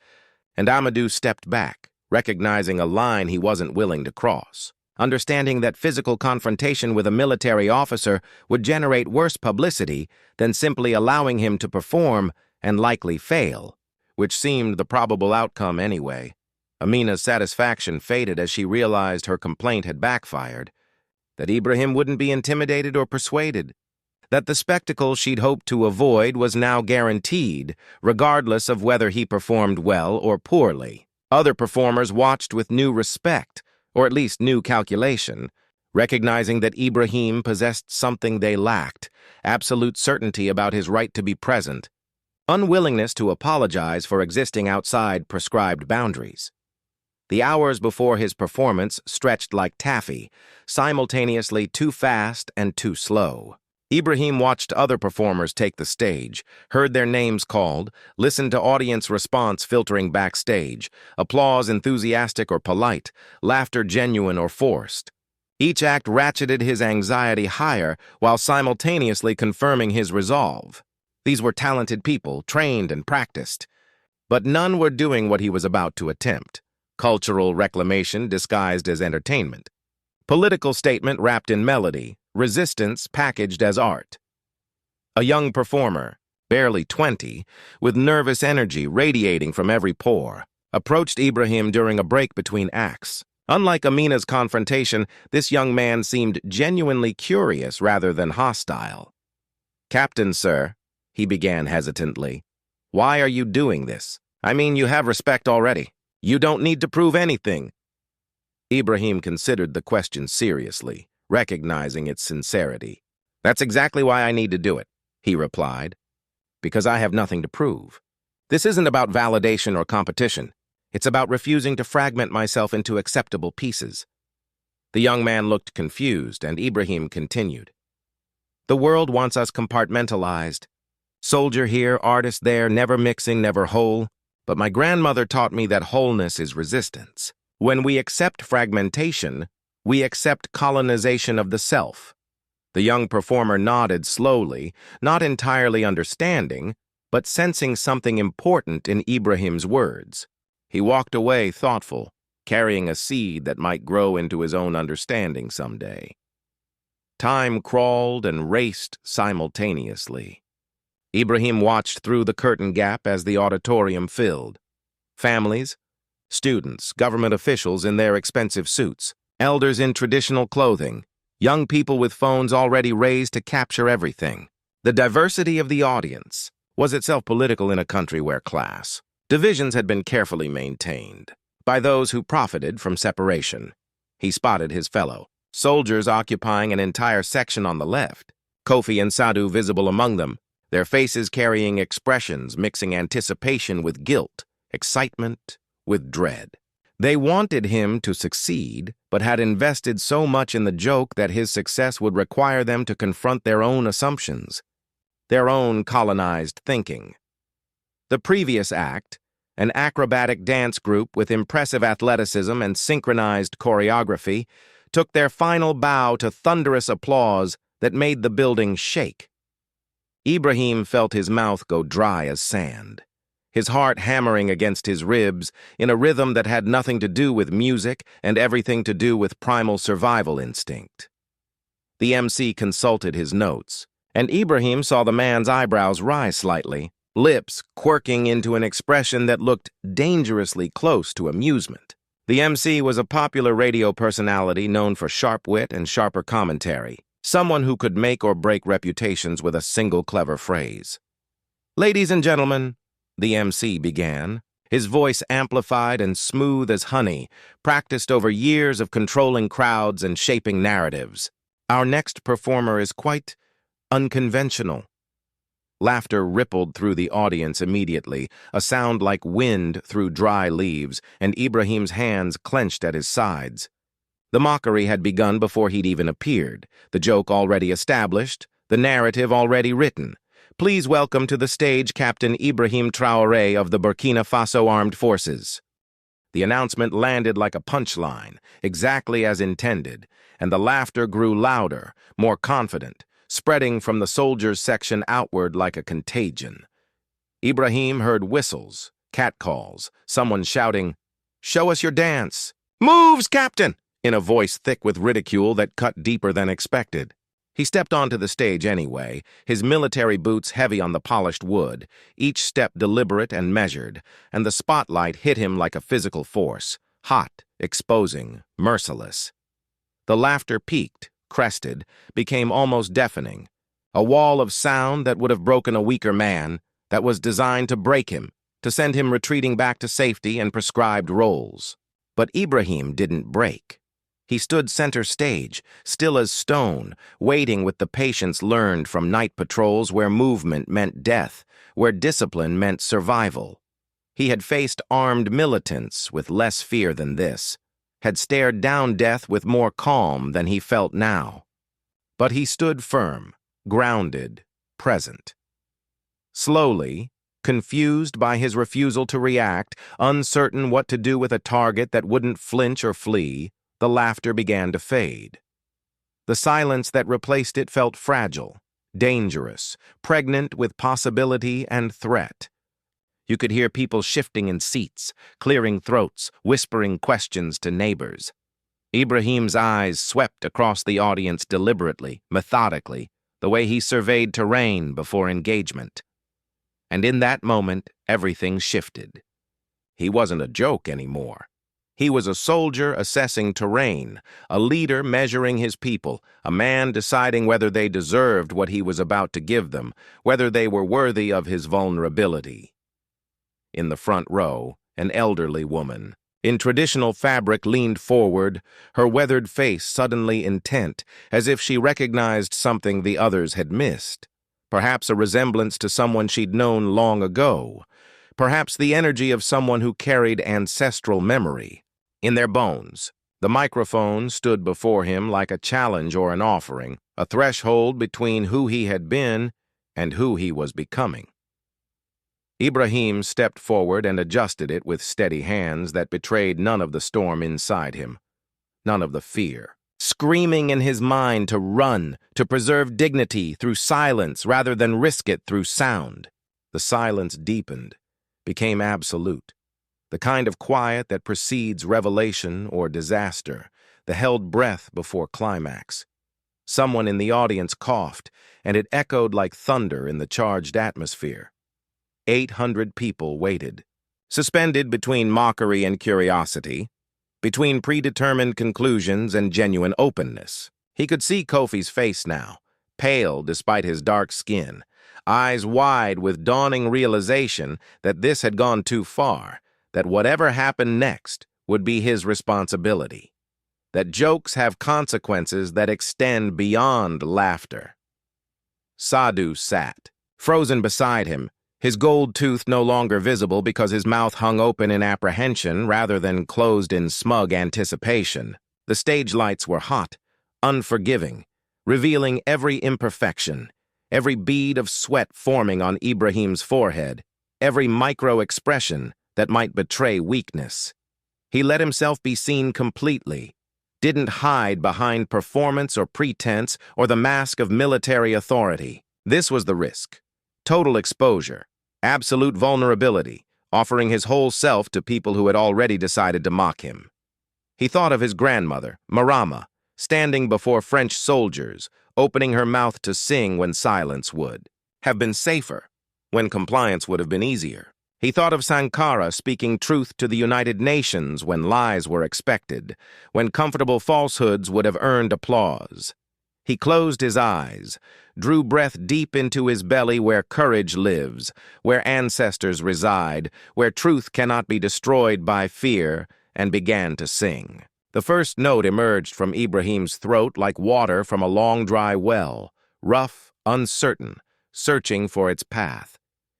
and Amadou stepped back, recognizing a line he wasn't willing to cross, understanding that physical confrontation with a military officer would generate worse publicity than simply allowing him to perform and likely fail, which seemed the probable outcome anyway. Amina's satisfaction faded as she realized her complaint had backfired, that Ibrahim wouldn't be intimidated or persuaded, that the spectacle she'd hoped to avoid was now guaranteed, regardless of whether he performed well or poorly. Other performers watched with new respect, or at least new calculation, recognizing that Ibrahim possessed something they lacked: absolute certainty about his right to be present, unwillingness to apologize for existing outside prescribed boundaries. The hours before his performance stretched like taffy, simultaneously too fast and too slow. Ibrahim watched other performers take the stage, heard their names called, listened to audience response filtering backstage, applause enthusiastic or polite, laughter genuine or forced. Each act ratcheted his anxiety higher while simultaneously confirming his resolve. These were talented people, trained and practiced, but none were doing what he was about to attempt: cultural reclamation disguised as entertainment, political statement wrapped in melody, resistance packaged as art. A young performer, barely 20, with nervous energy radiating from every pore, approached Ibrahim during a break between acts. Unlike Amina's confrontation, this young man seemed genuinely curious rather than hostile. "Captain, sir," he began hesitantly, "why are you doing this? I mean, you have respect already. You don't need to prove anything." Ibrahim considered the question seriously, recognizing its sincerity. "That's exactly why I need to do it," he replied. "Because I have nothing to prove. This isn't about validation or competition. It's about refusing to fragment myself into acceptable pieces." The young man looked confused, and Ibrahim continued. "The world wants us compartmentalized. Soldier here, artist there, never mixing, never whole. But my grandmother taught me that wholeness is resistance. When we accept fragmentation, we accept colonization of the self." The young performer nodded slowly, not entirely understanding, but sensing something important in Ibrahim's words. He walked away thoughtful, carrying a seed that might grow into his own understanding someday. Time crawled and raced simultaneously. Ibrahim watched through the curtain gap as the auditorium filled. Families, students, government officials in their expensive suits, elders in traditional clothing, young people with phones already raised to capture everything. The diversity of the audience was itself political in a country where class divisions had been carefully maintained by those who profited from separation. He spotted his fellow soldiers occupying an entire section on the left, Kofi and Sadu visible among them, their faces carrying expressions mixing anticipation with guilt, excitement with dread. They wanted him to succeed, but had invested so much in the joke that his success would require them to confront their own assumptions, their own colonized thinking. The previous act, an acrobatic dance group with impressive athleticism and synchronized choreography, took their final bow to thunderous applause that made the building shake. Ibrahim felt his mouth go dry as sand, his heart hammering against his ribs in a rhythm that had nothing to do with music and everything to do with primal survival instinct. The MC consulted his notes, and Ibrahim saw the man's eyebrows rise slightly, lips quirking into an expression that looked dangerously close to amusement. The MC was a popular radio personality known for sharp wit and sharper commentary, someone who could make or break reputations with a single clever phrase. "Ladies and gentlemen," the MC began, his voice amplified and smooth as honey, practiced over years of controlling crowds and shaping narratives. "Our next performer is quite unconventional. Laughter rippled through the audience immediately, a sound like wind through dry leaves, and Ibrahim's hands clenched at his sides. The mockery had begun before he'd even appeared, the joke already established, the narrative already written. Please welcome to the stage Captain Ibrahim Traoré of the Burkina Faso Armed Forces. The announcement landed like a punchline, exactly as intended, and the laughter grew louder, more confident, spreading from the soldiers' section outward like a contagion. Ibrahim heard whistles, catcalls, someone shouting, "Show us your dance!" "Moves, Captain!" in a voice thick with ridicule that cut deeper than expected. He stepped onto the stage anyway, his military boots heavy on the polished wood, each step deliberate and measured, and the spotlight hit him like a physical force, hot, exposing, merciless. The laughter peaked, crested, became almost deafening, a wall of sound that would have broken a weaker man, that was designed to break him, to send him retreating back to safety and prescribed roles. But Ibrahim didn't break. He stood center stage, still as stone, waiting with the patience learned from night patrols where movement meant death, where discipline meant survival. He had faced armed militants with less fear than this, had stared down death with more calm than he felt now. But he stood firm, grounded, present. Slowly, confused by his refusal to react, uncertain what to do with a target that wouldn't flinch or flee, the laughter began to fade. The silence that replaced it felt fragile, dangerous, pregnant with possibility and threat. You could hear people shifting in seats, clearing throats, whispering questions to neighbors. Ibrahim's eyes swept across the audience deliberately, methodically, the way he surveyed terrain before engagement. And in that moment, everything shifted. He wasn't a joke anymore. He was a soldier assessing terrain, a leader measuring his people, a man deciding whether they deserved what he was about to give them, whether they were worthy of his vulnerability. In the front row, an elderly woman, in traditional fabric, leaned forward, her weathered face suddenly intent, as if she recognized something the others had missed. Perhaps a resemblance to someone she'd known long ago. Perhaps the energy of someone who carried ancestral memory in their bones. The microphone stood before him like a challenge or an offering, a threshold between who he had been and who he was becoming. Ibrahim stepped forward and adjusted it with steady hands that betrayed none of the storm inside him, none of the fear. Screaming in his mind to run, to preserve dignity through silence rather than risk it through sound. The silence deepened, became absolute. The kind of quiet that precedes revelation or disaster, the held breath before climax. Someone in the audience coughed, and it echoed like thunder in the charged atmosphere. 800 people waited, suspended between mockery and curiosity, between predetermined conclusions and genuine openness. He could see Kofi's face now, pale despite his dark skin, eyes wide with dawning realization that this had gone too far, that whatever happened next would be his responsibility, that jokes have consequences that extend beyond laughter. Sadhu sat, frozen beside him, his gold tooth no longer visible because his mouth hung open in apprehension rather than closed in smug anticipation. The stage lights were hot, unforgiving, revealing every imperfection, every bead of sweat forming on Ibrahim's forehead, every micro-expression that might betray weakness. He let himself be seen completely, didn't hide behind performance or pretense or the mask of military authority. This was the risk. Total exposure, absolute vulnerability, offering his whole self to people who had already decided to mock him. He thought of his grandmother, Marama, standing before French soldiers, opening her mouth to sing when silence would have been safer, when compliance would have been easier. He thought of Sankara speaking truth to the United Nations when lies were expected, when comfortable falsehoods would have earned applause. He closed his eyes, drew breath deep into his belly where courage lives, where ancestors reside, where truth cannot be destroyed by fear, and began to sing. The first note emerged from Ibrahim's throat like water from a long dry well, rough, uncertain, searching for its path.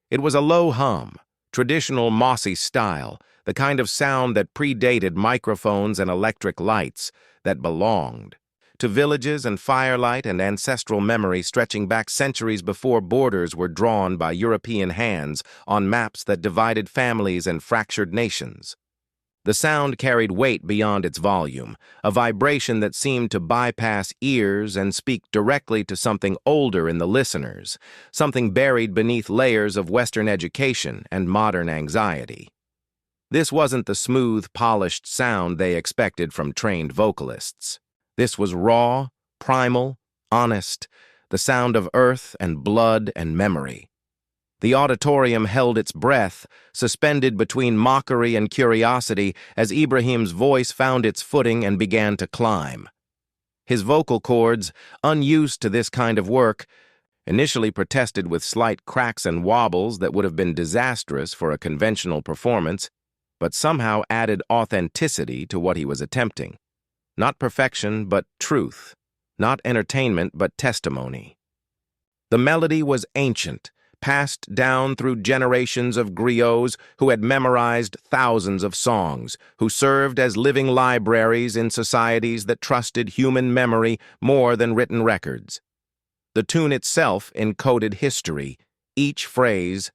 It was a low hum, traditional mossy style, the kind of sound that predated microphones and electric lights, that belonged to villages and firelight and ancestral memory stretching back centuries before borders were drawn by European hands on maps that divided families and fractured nations. The sound carried weight beyond its volume, a vibration that seemed to bypass ears and speak directly to something older in the listeners, something buried beneath layers of Western education and modern anxiety. This wasn't the smooth, polished sound they expected from trained vocalists. This was raw, primal, honest, the sound of earth and blood and memory. The auditorium held its breath, suspended between mockery and curiosity as Ibrahim's voice found its footing and began to climb. His vocal cords, unused to this kind of work, initially protested with slight cracks and wobbles that would have been disastrous for a conventional performance, but somehow added authenticity to what he was attempting. Not perfection, but truth. Not entertainment, but testimony. The melody was ancient, passed down through generations of griots who had memorized thousands of songs, who served as living libraries in societies that trusted human memory more than written records. The tune itself encoded history. Each phrase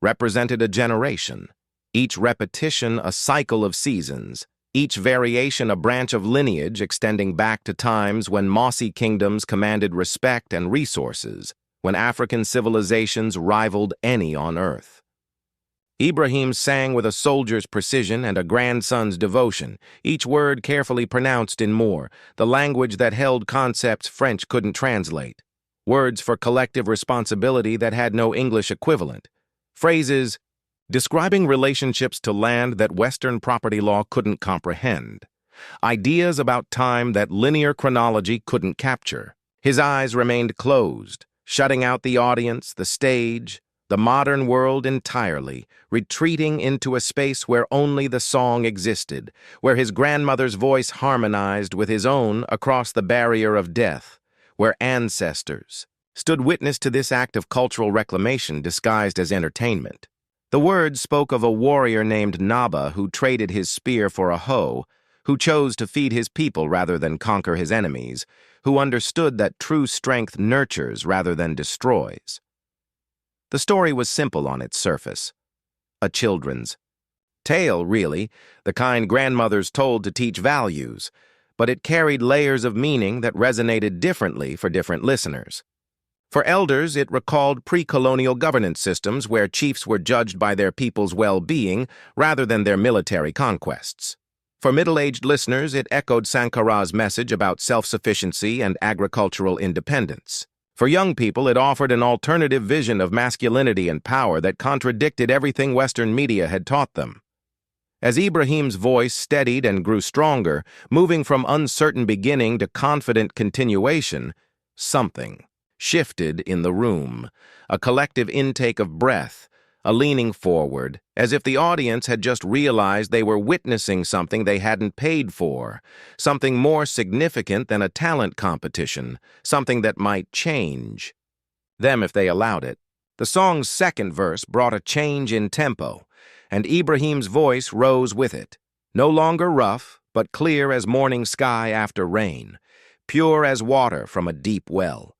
represented a generation, each repetition a cycle of seasons, each variation a branch of lineage extending back to times when mossy kingdoms commanded respect and resources, when African civilizations rivaled any on earth. Ibrahim sang with a soldier's precision and a grandson's devotion, each word carefully pronounced in Moor, the language that held concepts French couldn't translate, words for collective responsibility that had no English equivalent, phrases describing relationships to land that Western property law couldn't comprehend, ideas about time that linear chronology couldn't capture. His eyes remained closed, shutting out the audience, the stage, the modern world entirely, retreating into a space where only the song existed, where his grandmother's voice harmonized with his own across the barrier of death, where ancestors stood witness to this act of cultural reclamation disguised as entertainment. The words spoke of a warrior named Naba who traded his spear for a hoe, who chose to feed his people rather than conquer his enemies, who understood that true strength nurtures rather than destroys. The story was simple on its surface. A children's tale, really, the kind grandmothers told to teach values, but it carried layers of meaning that resonated differently for different listeners. For elders, it recalled pre-colonial governance systems where chiefs were judged by their people's well-being rather than their military conquests. For middle-aged listeners, it echoed Sankara's message about self-sufficiency and agricultural independence. For young people, it offered an alternative vision of masculinity and power that contradicted everything Western media had taught them. As Ibrahim's voice steadied and grew stronger, moving from uncertain beginning to confident continuation, something shifted in the room, a collective intake of breath, a leaning forward, as if the audience had just realized they were witnessing something they hadn't paid for, something more significant than a talent competition, something that might change them if they allowed it. The song's second verse brought a change in tempo, and Ibrahim's voice rose with it, no longer rough, but clear as morning sky after rain, pure as water from a deep well.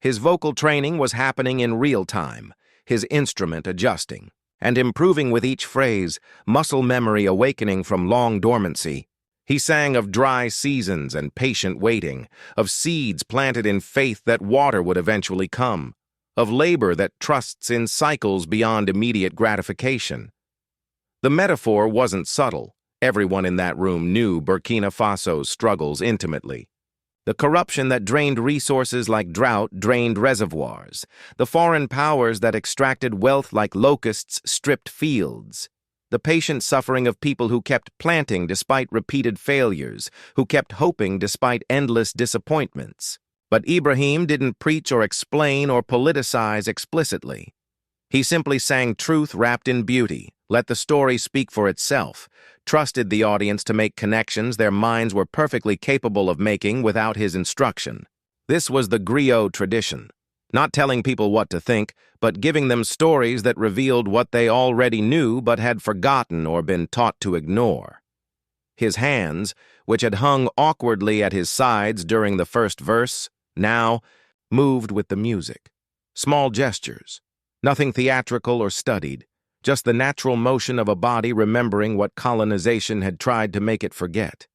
His vocal training was happening in real time, his instrument adjusting and improving with each phrase, muscle memory awakening from long dormancy. He sang of dry seasons and patient waiting, of seeds planted in faith that water would eventually come, of labor that trusts in cycles beyond immediate gratification. The metaphor wasn't subtle. Everyone in that room knew Burkina Faso's struggles intimately. The corruption that drained resources like drought drained reservoirs. The foreign powers that extracted wealth like locusts stripped fields. The patient suffering of people who kept planting despite repeated failures, who kept hoping despite endless disappointments. But Ibrahim didn't preach or explain or politicize explicitly. He simply sang truth wrapped in beauty, let the story speak for itself, trusted the audience to make connections their minds were perfectly capable of making without his instruction. This was the griot tradition, Not telling people what to think, but giving them stories that revealed what they already knew but had forgotten or been taught to ignore. His hands, which had hung awkwardly at his sides during the first verse, now moved with the music. Small gestures, nothing theatrical or studied, just the natural motion of a body remembering what colonization had tried to make it forget.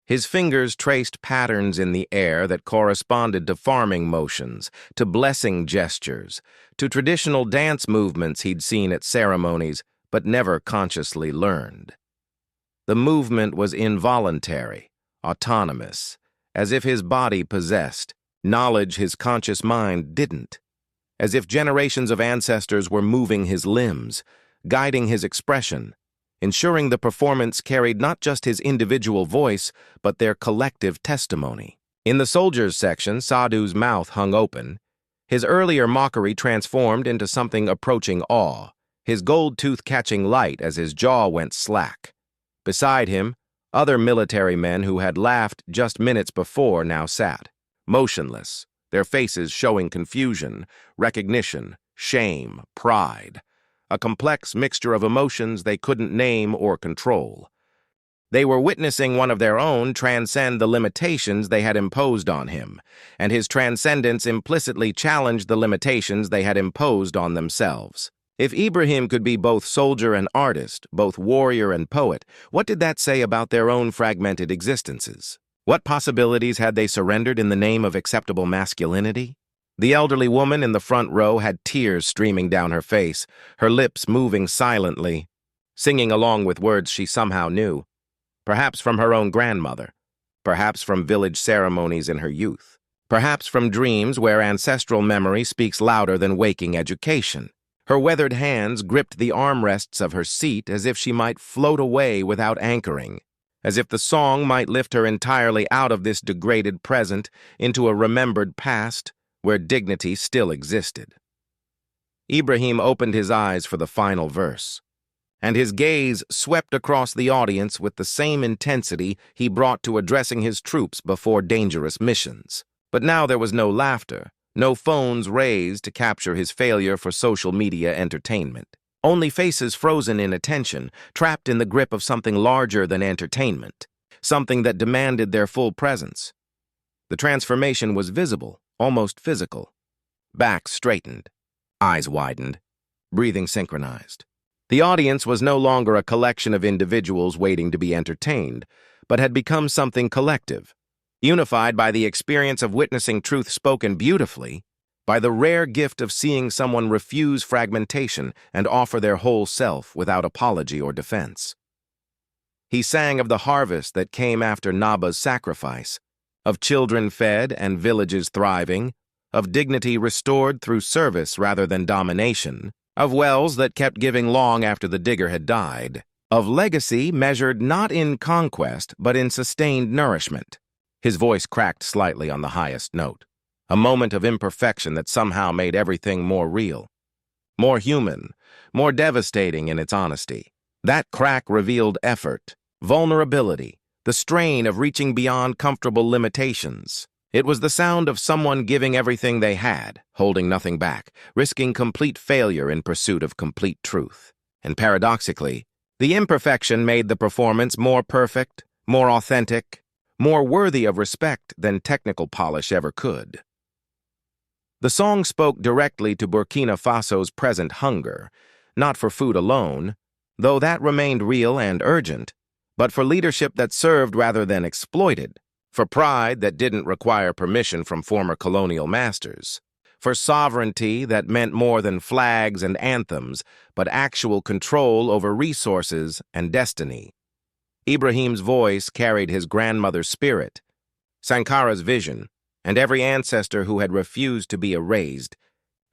His fingers traced patterns in the air that corresponded to farming motions, to blessing gestures, to traditional dance movements he'd seen at ceremonies but never consciously learned. The movement was involuntary, autonomous, as if his body possessed knowledge his conscious mind didn't, as if generations of ancestors were moving his limbs, guiding his expression, ensuring the performance carried not just his individual voice, but their collective testimony. In the soldiers section, Sadhu's mouth hung open. His earlier mockery transformed into something approaching awe, his gold tooth catching light as his jaw went slack. Beside him, other military men who had laughed just minutes before now sat, motionless, their faces showing confusion, recognition, shame, pride, a complex mixture of emotions they couldn't name or control. They were witnessing one of their own transcend the limitations they had imposed on him, and his transcendence implicitly challenged the limitations they had imposed on themselves. If Ibrahim could be both soldier and artist, both warrior and poet, what did that say about their own fragmented existences? What possibilities had they surrendered in the name of acceptable masculinity? The elderly woman in the front row had tears streaming down her face, her lips moving silently, singing along with words she somehow knew, perhaps from her own grandmother, perhaps from village ceremonies in her youth, perhaps from dreams where ancestral memory speaks louder than waking education. Her weathered hands gripped the armrests of her seat as if she might float away without anchoring, as if the song might lift her entirely out of this degraded present into a remembered past where dignity still existed. Ibrahim opened his eyes for the final verse, and his gaze swept across the audience with the same intensity he brought to addressing his troops before dangerous missions. But now there was no laughter, no phones raised to capture his failure for social media entertainment. Only faces frozen in attention, trapped in the grip of something larger than entertainment, something that demanded their full presence. The transformation was visible, almost physical. Backs straightened, eyes widened, breathing synchronized. The audience was no longer a collection of individuals waiting to be entertained, but had become something collective, unified by the experience of witnessing truth spoken beautifully, by the rare gift of seeing someone refuse fragmentation and offer their whole self without apology or defense. He sang of the harvest that came after Naba's sacrifice, of children fed and villages thriving, of dignity restored through service rather than domination, of wells that kept giving long after the digger had died, of legacy measured not in conquest but in sustained nourishment. His voice cracked slightly on the highest note, a moment of imperfection that somehow made everything more real, more human, more devastating in its honesty. That crack revealed effort, vulnerability, the strain of reaching beyond comfortable limitations. It was the sound of someone giving everything they had, holding nothing back, risking complete failure in pursuit of complete truth. And paradoxically, the imperfection made the performance more perfect, more authentic, more worthy of respect than technical polish ever could. The song spoke directly to Burkina Faso's present hunger, not for food alone, though that remained real and urgent, but for leadership that served rather than exploited, for pride that didn't require permission from former colonial masters, for sovereignty that meant more than flags and anthems, but actual control over resources and destiny. Ibrahim's voice carried his grandmother's spirit, Sankara's vision, and every ancestor who had refused to be erased,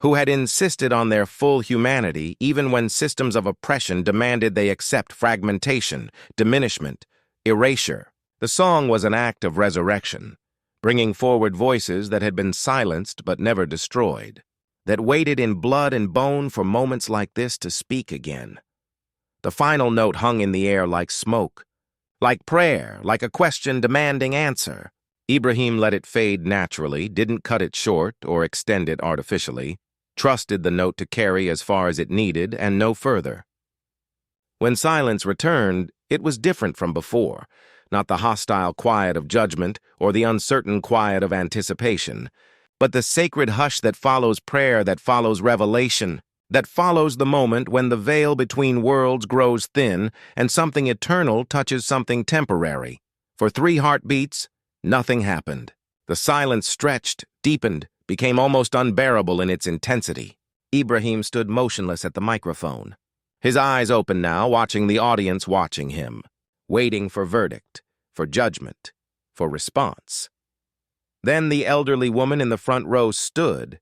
who had insisted on their full humanity even when systems of oppression demanded they accept fragmentation, diminishment, erasure. The song was an act of resurrection, bringing forward voices that had been silenced but never destroyed, that waited in blood and bone for moments like this to speak again. The final note hung in the air like smoke, like prayer, like a question demanding answer. Ibrahim let it fade naturally, didn't cut it short or extend it artificially, trusted the note to carry as far as it needed and no further. When silence returned, it was different from before, not the hostile quiet of judgment or the uncertain quiet of anticipation, but the sacred hush that follows prayer, that follows revelation, that follows the moment when the veil between worlds grows thin and something eternal touches something temporary. For 3 heartbeats, nothing happened. The silence stretched, deepened, became almost unbearable in its intensity. Ibrahim stood motionless at the microphone. His eyes open now, watching the audience watching him, waiting for verdict, for judgment, for response. Then the elderly woman in the front row stood,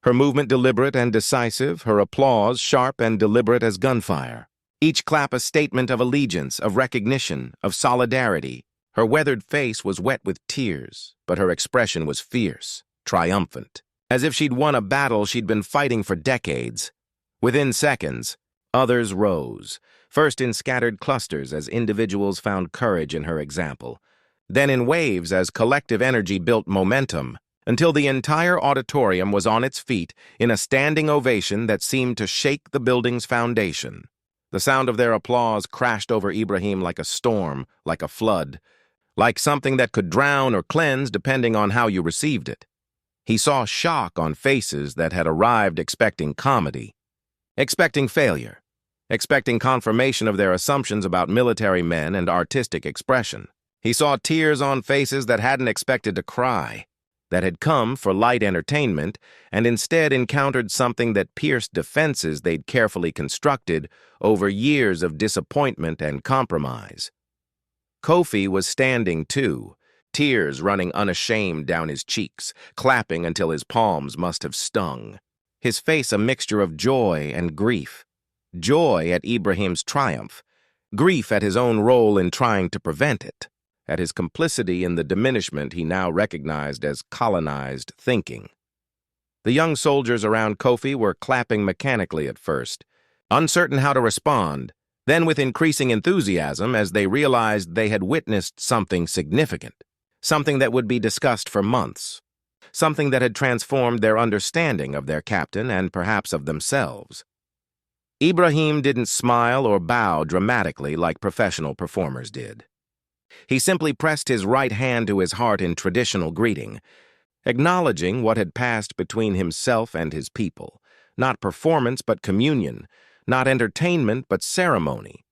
her movement deliberate and decisive, her applause sharp and deliberate as gunfire. Each clap a statement of allegiance, of recognition, of solidarity. Her weathered face was wet with tears, but her expression was fierce, triumphant, as if she'd won a battle she'd been fighting for decades. Within seconds, others rose, first in scattered clusters as individuals found courage in her example, then in waves as collective energy built momentum, until the entire auditorium was on its feet in a standing ovation that seemed to shake the building's foundation. The sound of their applause crashed over Ibrahim like a storm, like a flood, like something that could drown or cleanse depending on how you received it. He saw shock on faces that had arrived expecting comedy, expecting failure, expecting confirmation of their assumptions about military men and artistic expression. He saw tears on faces that hadn't expected to cry, that had come for light entertainment and instead encountered something that pierced defenses they'd carefully constructed over years of disappointment and compromise. Kofi was standing too, tears running unashamed down his cheeks, clapping until his palms must have stung. His face a mixture of joy and grief. Joy at Ibrahim's triumph, grief at his own role in trying to prevent it, at his complicity in the diminishment he now recognized as colonized thinking. The young soldiers around Kofi were clapping mechanically at first, uncertain how to respond, then with increasing enthusiasm as they realized they had witnessed something significant, something that would be discussed for months, something that had transformed their understanding of their captain and perhaps of themselves. Ibrahim didn't smile or bow dramatically like professional performers did. He simply pressed his right hand to his heart in traditional greeting, acknowledging what had passed between himself and his people, not performance but communion, not entertainment but ceremony,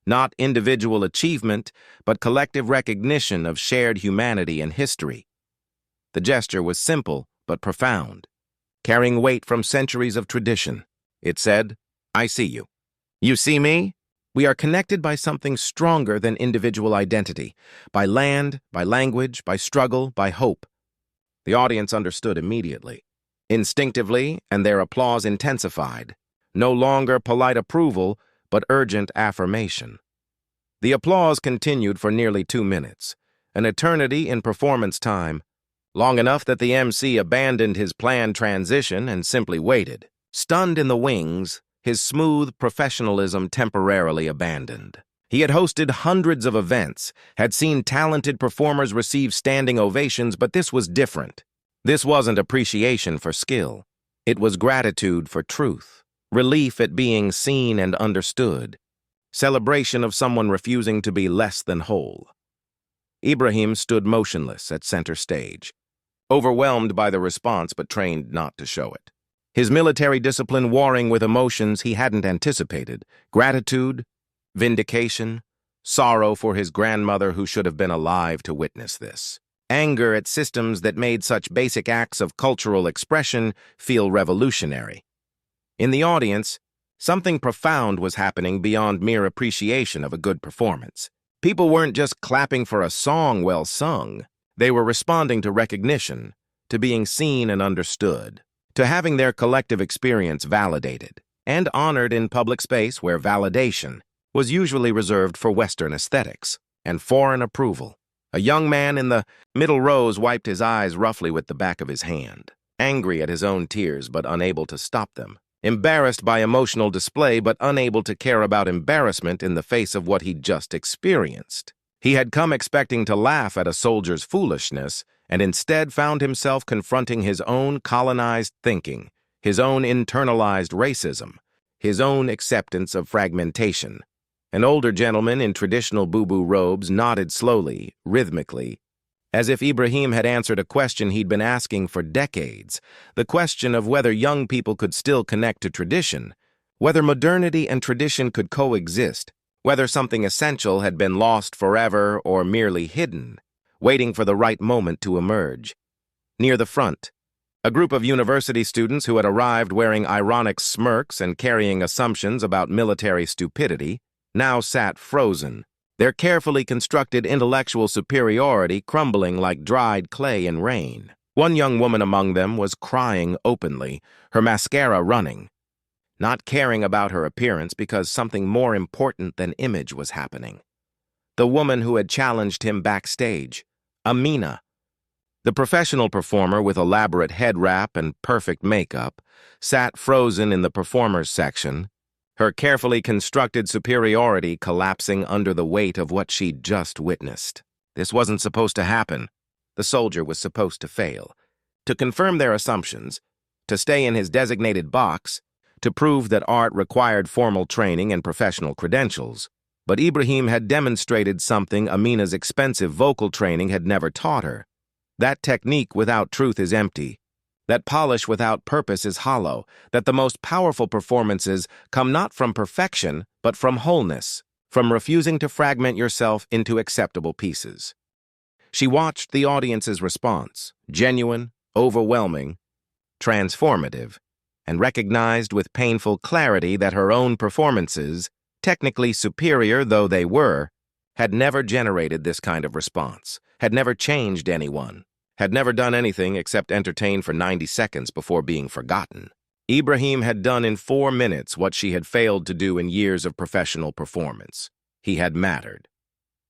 not individual achievement but collective recognition of shared humanity and history. The gesture was simple but profound, carrying weight from centuries of tradition. It said, "I see you. You see me? We are connected by something stronger than individual identity, by land, by language, by struggle, by hope." The audience understood immediately, instinctively, and their applause intensified. No longer polite approval, but urgent affirmation. The applause continued for nearly 2 minutes, an eternity in performance time, long enough that the MC abandoned his planned transition and simply waited, stunned in the wings, his smooth professionalism temporarily abandoned. He had hosted hundreds of events, had seen talented performers receive standing ovations, but this was different. This wasn't appreciation for skill. It was gratitude for truth, relief at being seen and understood, celebration of someone refusing to be less than whole. Ibrahim stood motionless at center stage, overwhelmed by the response but trained not to show it. His military discipline warring with emotions he hadn't anticipated, gratitude, vindication, sorrow for his grandmother who should have been alive to witness this, anger at systems that made such basic acts of cultural expression feel revolutionary. In the audience, something profound was happening beyond mere appreciation of a good performance. People weren't just clapping for a song well sung. They were responding to recognition, to being seen and understood, to having their collective experience validated and honored in public space where validation was usually reserved for Western aesthetics and foreign approval. A young man in the middle rows wiped his eyes roughly with the back of his hand, angry at his own tears but unable to stop them, embarrassed by emotional display but unable to care about embarrassment in the face of what he'd just experienced. He had come expecting to laugh at a soldier's foolishness, and instead found himself confronting his own colonized thinking, his own internalized racism, his own acceptance of fragmentation. An older gentleman in traditional boo-boo robes nodded slowly, rhythmically, as if Ibrahim had answered a question he'd been asking for decades, the question of whether young people could still connect to tradition, whether modernity and tradition could coexist, whether something essential had been lost forever or merely hidden, waiting for the right moment to emerge. Near the front, a group of university students who had arrived wearing ironic smirks and carrying assumptions about military stupidity now sat frozen, their carefully constructed intellectual superiority crumbling like dried clay in rain. One young woman among them was crying openly, her mascara running, not caring about her appearance because something more important than image was happening. The woman who had challenged him backstage, Amina. The professional performer with elaborate head wrap and perfect makeup sat frozen in the performers section, her carefully constructed superiority collapsing under the weight of what she'd just witnessed. This wasn't supposed to happen. The soldier was supposed to fail. To confirm their assumptions, to stay in his designated box, to prove that art required formal training and professional credentials. But Ibrahim had demonstrated something Amina's expensive vocal training had never taught her. That technique without truth is empty. That polish without purpose is hollow, that the most powerful performances come not from perfection, but from wholeness, from refusing to fragment yourself into acceptable pieces. She watched the audience's response, genuine, overwhelming, transformative, and recognized with painful clarity that her own performances, technically superior though they were, had never generated this kind of response, had never changed anyone, had never done anything except entertain for 90 seconds before being forgotten. Ibrahim had done in 4 minutes what she had failed to do in years of professional performance. He had mattered.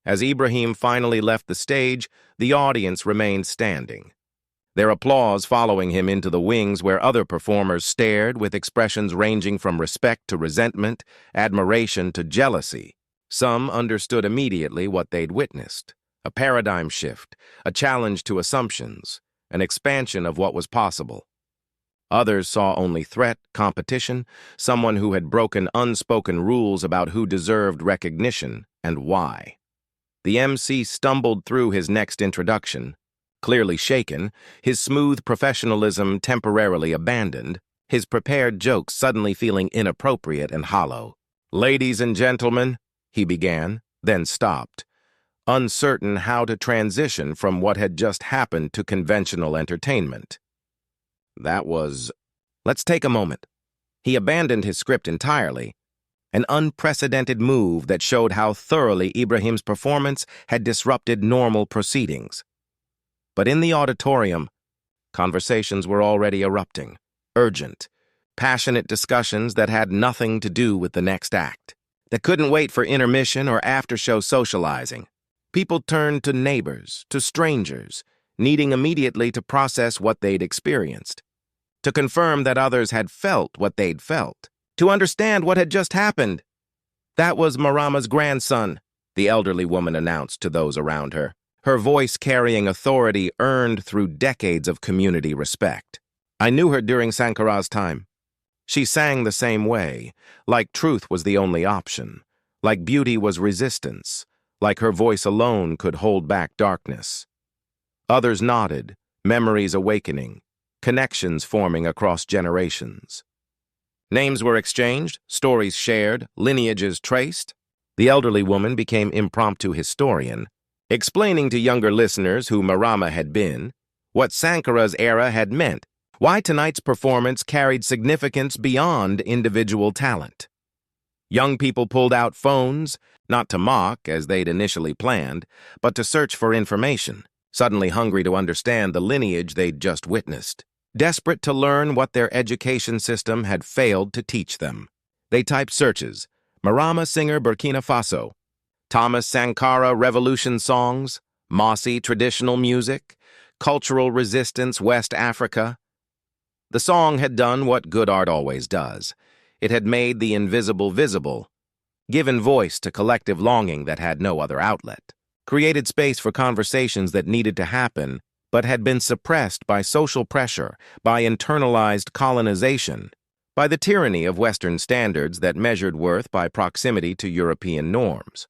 As Ibrahim finally left the stage, the audience remained standing, their applause following him into the wings where other performers stared with expressions ranging from respect to resentment, admiration to jealousy. Some understood immediately what they'd witnessed. A paradigm shift, a challenge to assumptions, an expansion of what was possible. Others saw only threat, competition, someone who had broken unspoken rules about who deserved recognition and why. The MC stumbled through his next introduction, clearly shaken, his smooth professionalism temporarily abandoned, his prepared jokes suddenly feeling inappropriate and hollow. "Ladies and gentlemen," he began, then stopped, uncertain how to transition from what had just happened to conventional entertainment. Let's take a moment. He abandoned his script entirely, an unprecedented move that showed how thoroughly Ibrahim's performance had disrupted normal proceedings. But in the auditorium, conversations were already erupting, urgent, passionate discussions that had nothing to do with the next act, that couldn't wait for intermission or after-show socializing. People turned to neighbors, to strangers, needing immediately to process what they'd experienced, to confirm that others had felt what they'd felt, to understand what had just happened. "That was Marama's grandson," the elderly woman announced to those around her, her voice carrying authority earned through decades of community respect. "I knew her during Sankara's time. She sang the same way, like truth was the only option, like beauty was resistance, like her voice alone could hold back darkness." Others nodded, memories awakening, connections forming across generations. Names were exchanged, stories shared, lineages traced. The elderly woman became impromptu historian, explaining to younger listeners who Marama had been, what Sankara's era had meant, why tonight's performance carried significance beyond individual talent. Young people pulled out phones, not to mock, as they'd initially planned, but to search for information, suddenly hungry to understand the lineage they'd just witnessed, desperate to learn what their education system had failed to teach them. They typed searches: Marama singer Burkina Faso, Thomas Sankara revolution songs, Mossy traditional music, cultural resistance West Africa. The song had done what good art always does. It had made the invisible visible, given voice to collective longing that had no other outlet. created space for conversations that needed to happen but had been suppressed by social pressure, by internalized colonization, by the tyranny of Western standards that measured worth by proximity to European norms.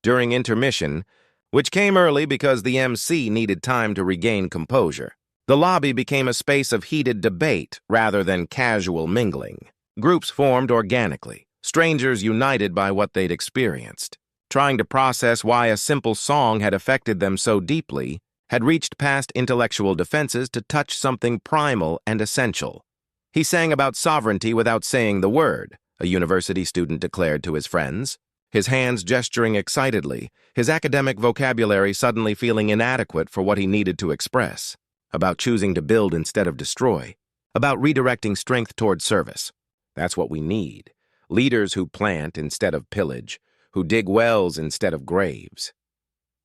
During intermission, which came early because the MC needed time to regain composure, the lobby became a space of heated debate rather than casual mingling. Groups formed organically, strangers united by what they'd experienced, trying to process why a simple song had affected them so deeply, had reached past intellectual defenses to touch something primal and essential. He sang about sovereignty without saying the word, a university student declared to his friends, his hands gesturing excitedly, his academic vocabulary suddenly feeling inadequate for what he needed to express, about choosing to build instead of destroy, about redirecting strength toward service. That's what we need. Leaders who plant instead of pillage, who dig wells instead of graves.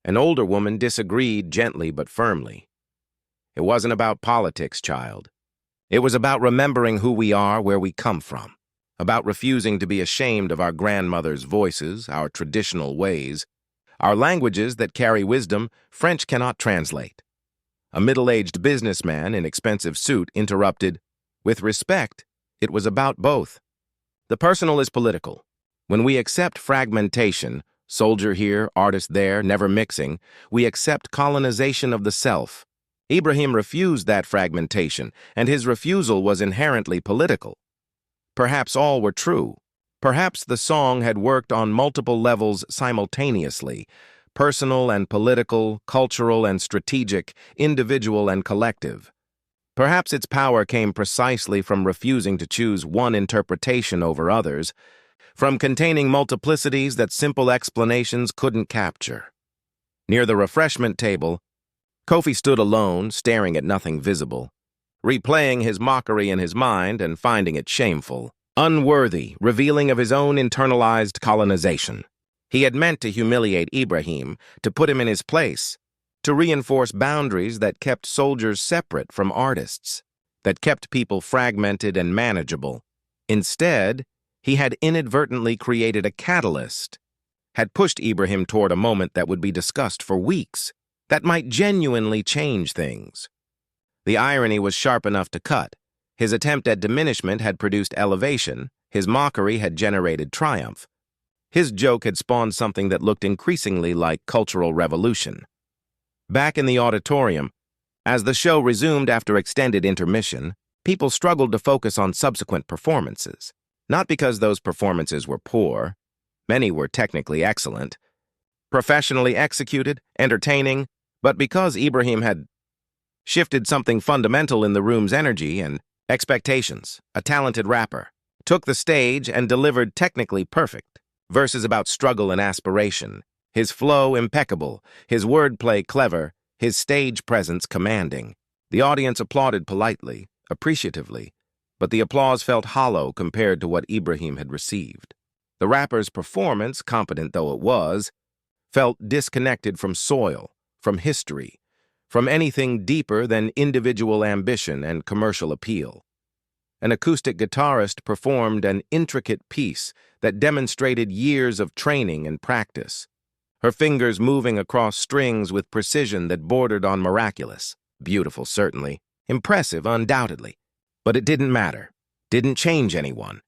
An older woman disagreed gently but firmly. It wasn't about politics, child. It was about remembering who we are, where we come from, about refusing to be ashamed of our grandmothers' voices, our traditional ways, our languages that carry wisdom French cannot translate. A middle-aged businessman in expensive suit interrupted, "With respect, it was about both. The personal is political. When we accept fragmentation, soldier here, artist there, never mixing, we accept colonization of the self. Ibrahim refused that fragmentation, and his refusal was inherently political. Perhaps all were true. Perhaps the song had worked on multiple levels simultaneously, personal and political, cultural and strategic, individual and collective. Perhaps its power came precisely from refusing to choose one interpretation over others, from containing multiplicities that simple explanations couldn't capture. Near the refreshment table, Kofi stood alone, staring at nothing visible, replaying his mockery in his mind and finding it shameful, unworthy, revealing of his own internalized colonization. He had meant to humiliate Ibrahim, to put him in his place, to reinforce boundaries that kept soldiers separate from artists, that kept people fragmented and manageable. Instead, he had inadvertently created a catalyst, had pushed Ibrahim toward a moment that would be discussed for weeks, that might genuinely change things. The irony was sharp enough to cut. His attempt at diminishment had produced elevation, his mockery had generated triumph. His joke had spawned something that looked increasingly like cultural revolution. Back in the auditorium, as the show resumed after extended intermission, people struggled to focus on subsequent performances. Not because those performances were poor. Many were technically excellent, professionally executed, entertaining, but because Ibrahim had shifted something fundamental in the room's energy and expectations. A talented rapper took the stage and delivered technically perfect verses about struggle and aspiration, his flow impeccable, his wordplay clever, his stage presence commanding. The audience applauded politely, appreciatively, but the applause felt hollow compared to what Ibrahim had received. The rapper's performance, competent though it was, felt disconnected from soil, from history, from anything deeper than individual ambition and commercial appeal. An acoustic guitarist performed an intricate piece that demonstrated years of training and practice, her fingers moving across strings with precision that bordered on miraculous. Beautiful, certainly. Impressive, undoubtedly. But it didn't matter, didn't change anyone,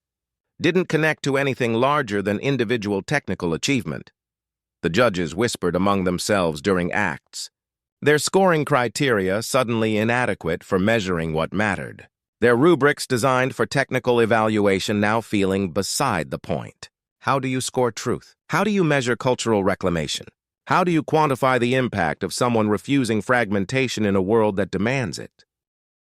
didn't connect to anything larger than individual technical achievement. The judges whispered among themselves during acts, their scoring criteria suddenly inadequate for measuring what mattered, their rubrics designed for technical evaluation now feeling beside the point. How do you score truth? How do you measure cultural reclamation? How do you quantify the impact of someone refusing fragmentation in a world that demands it?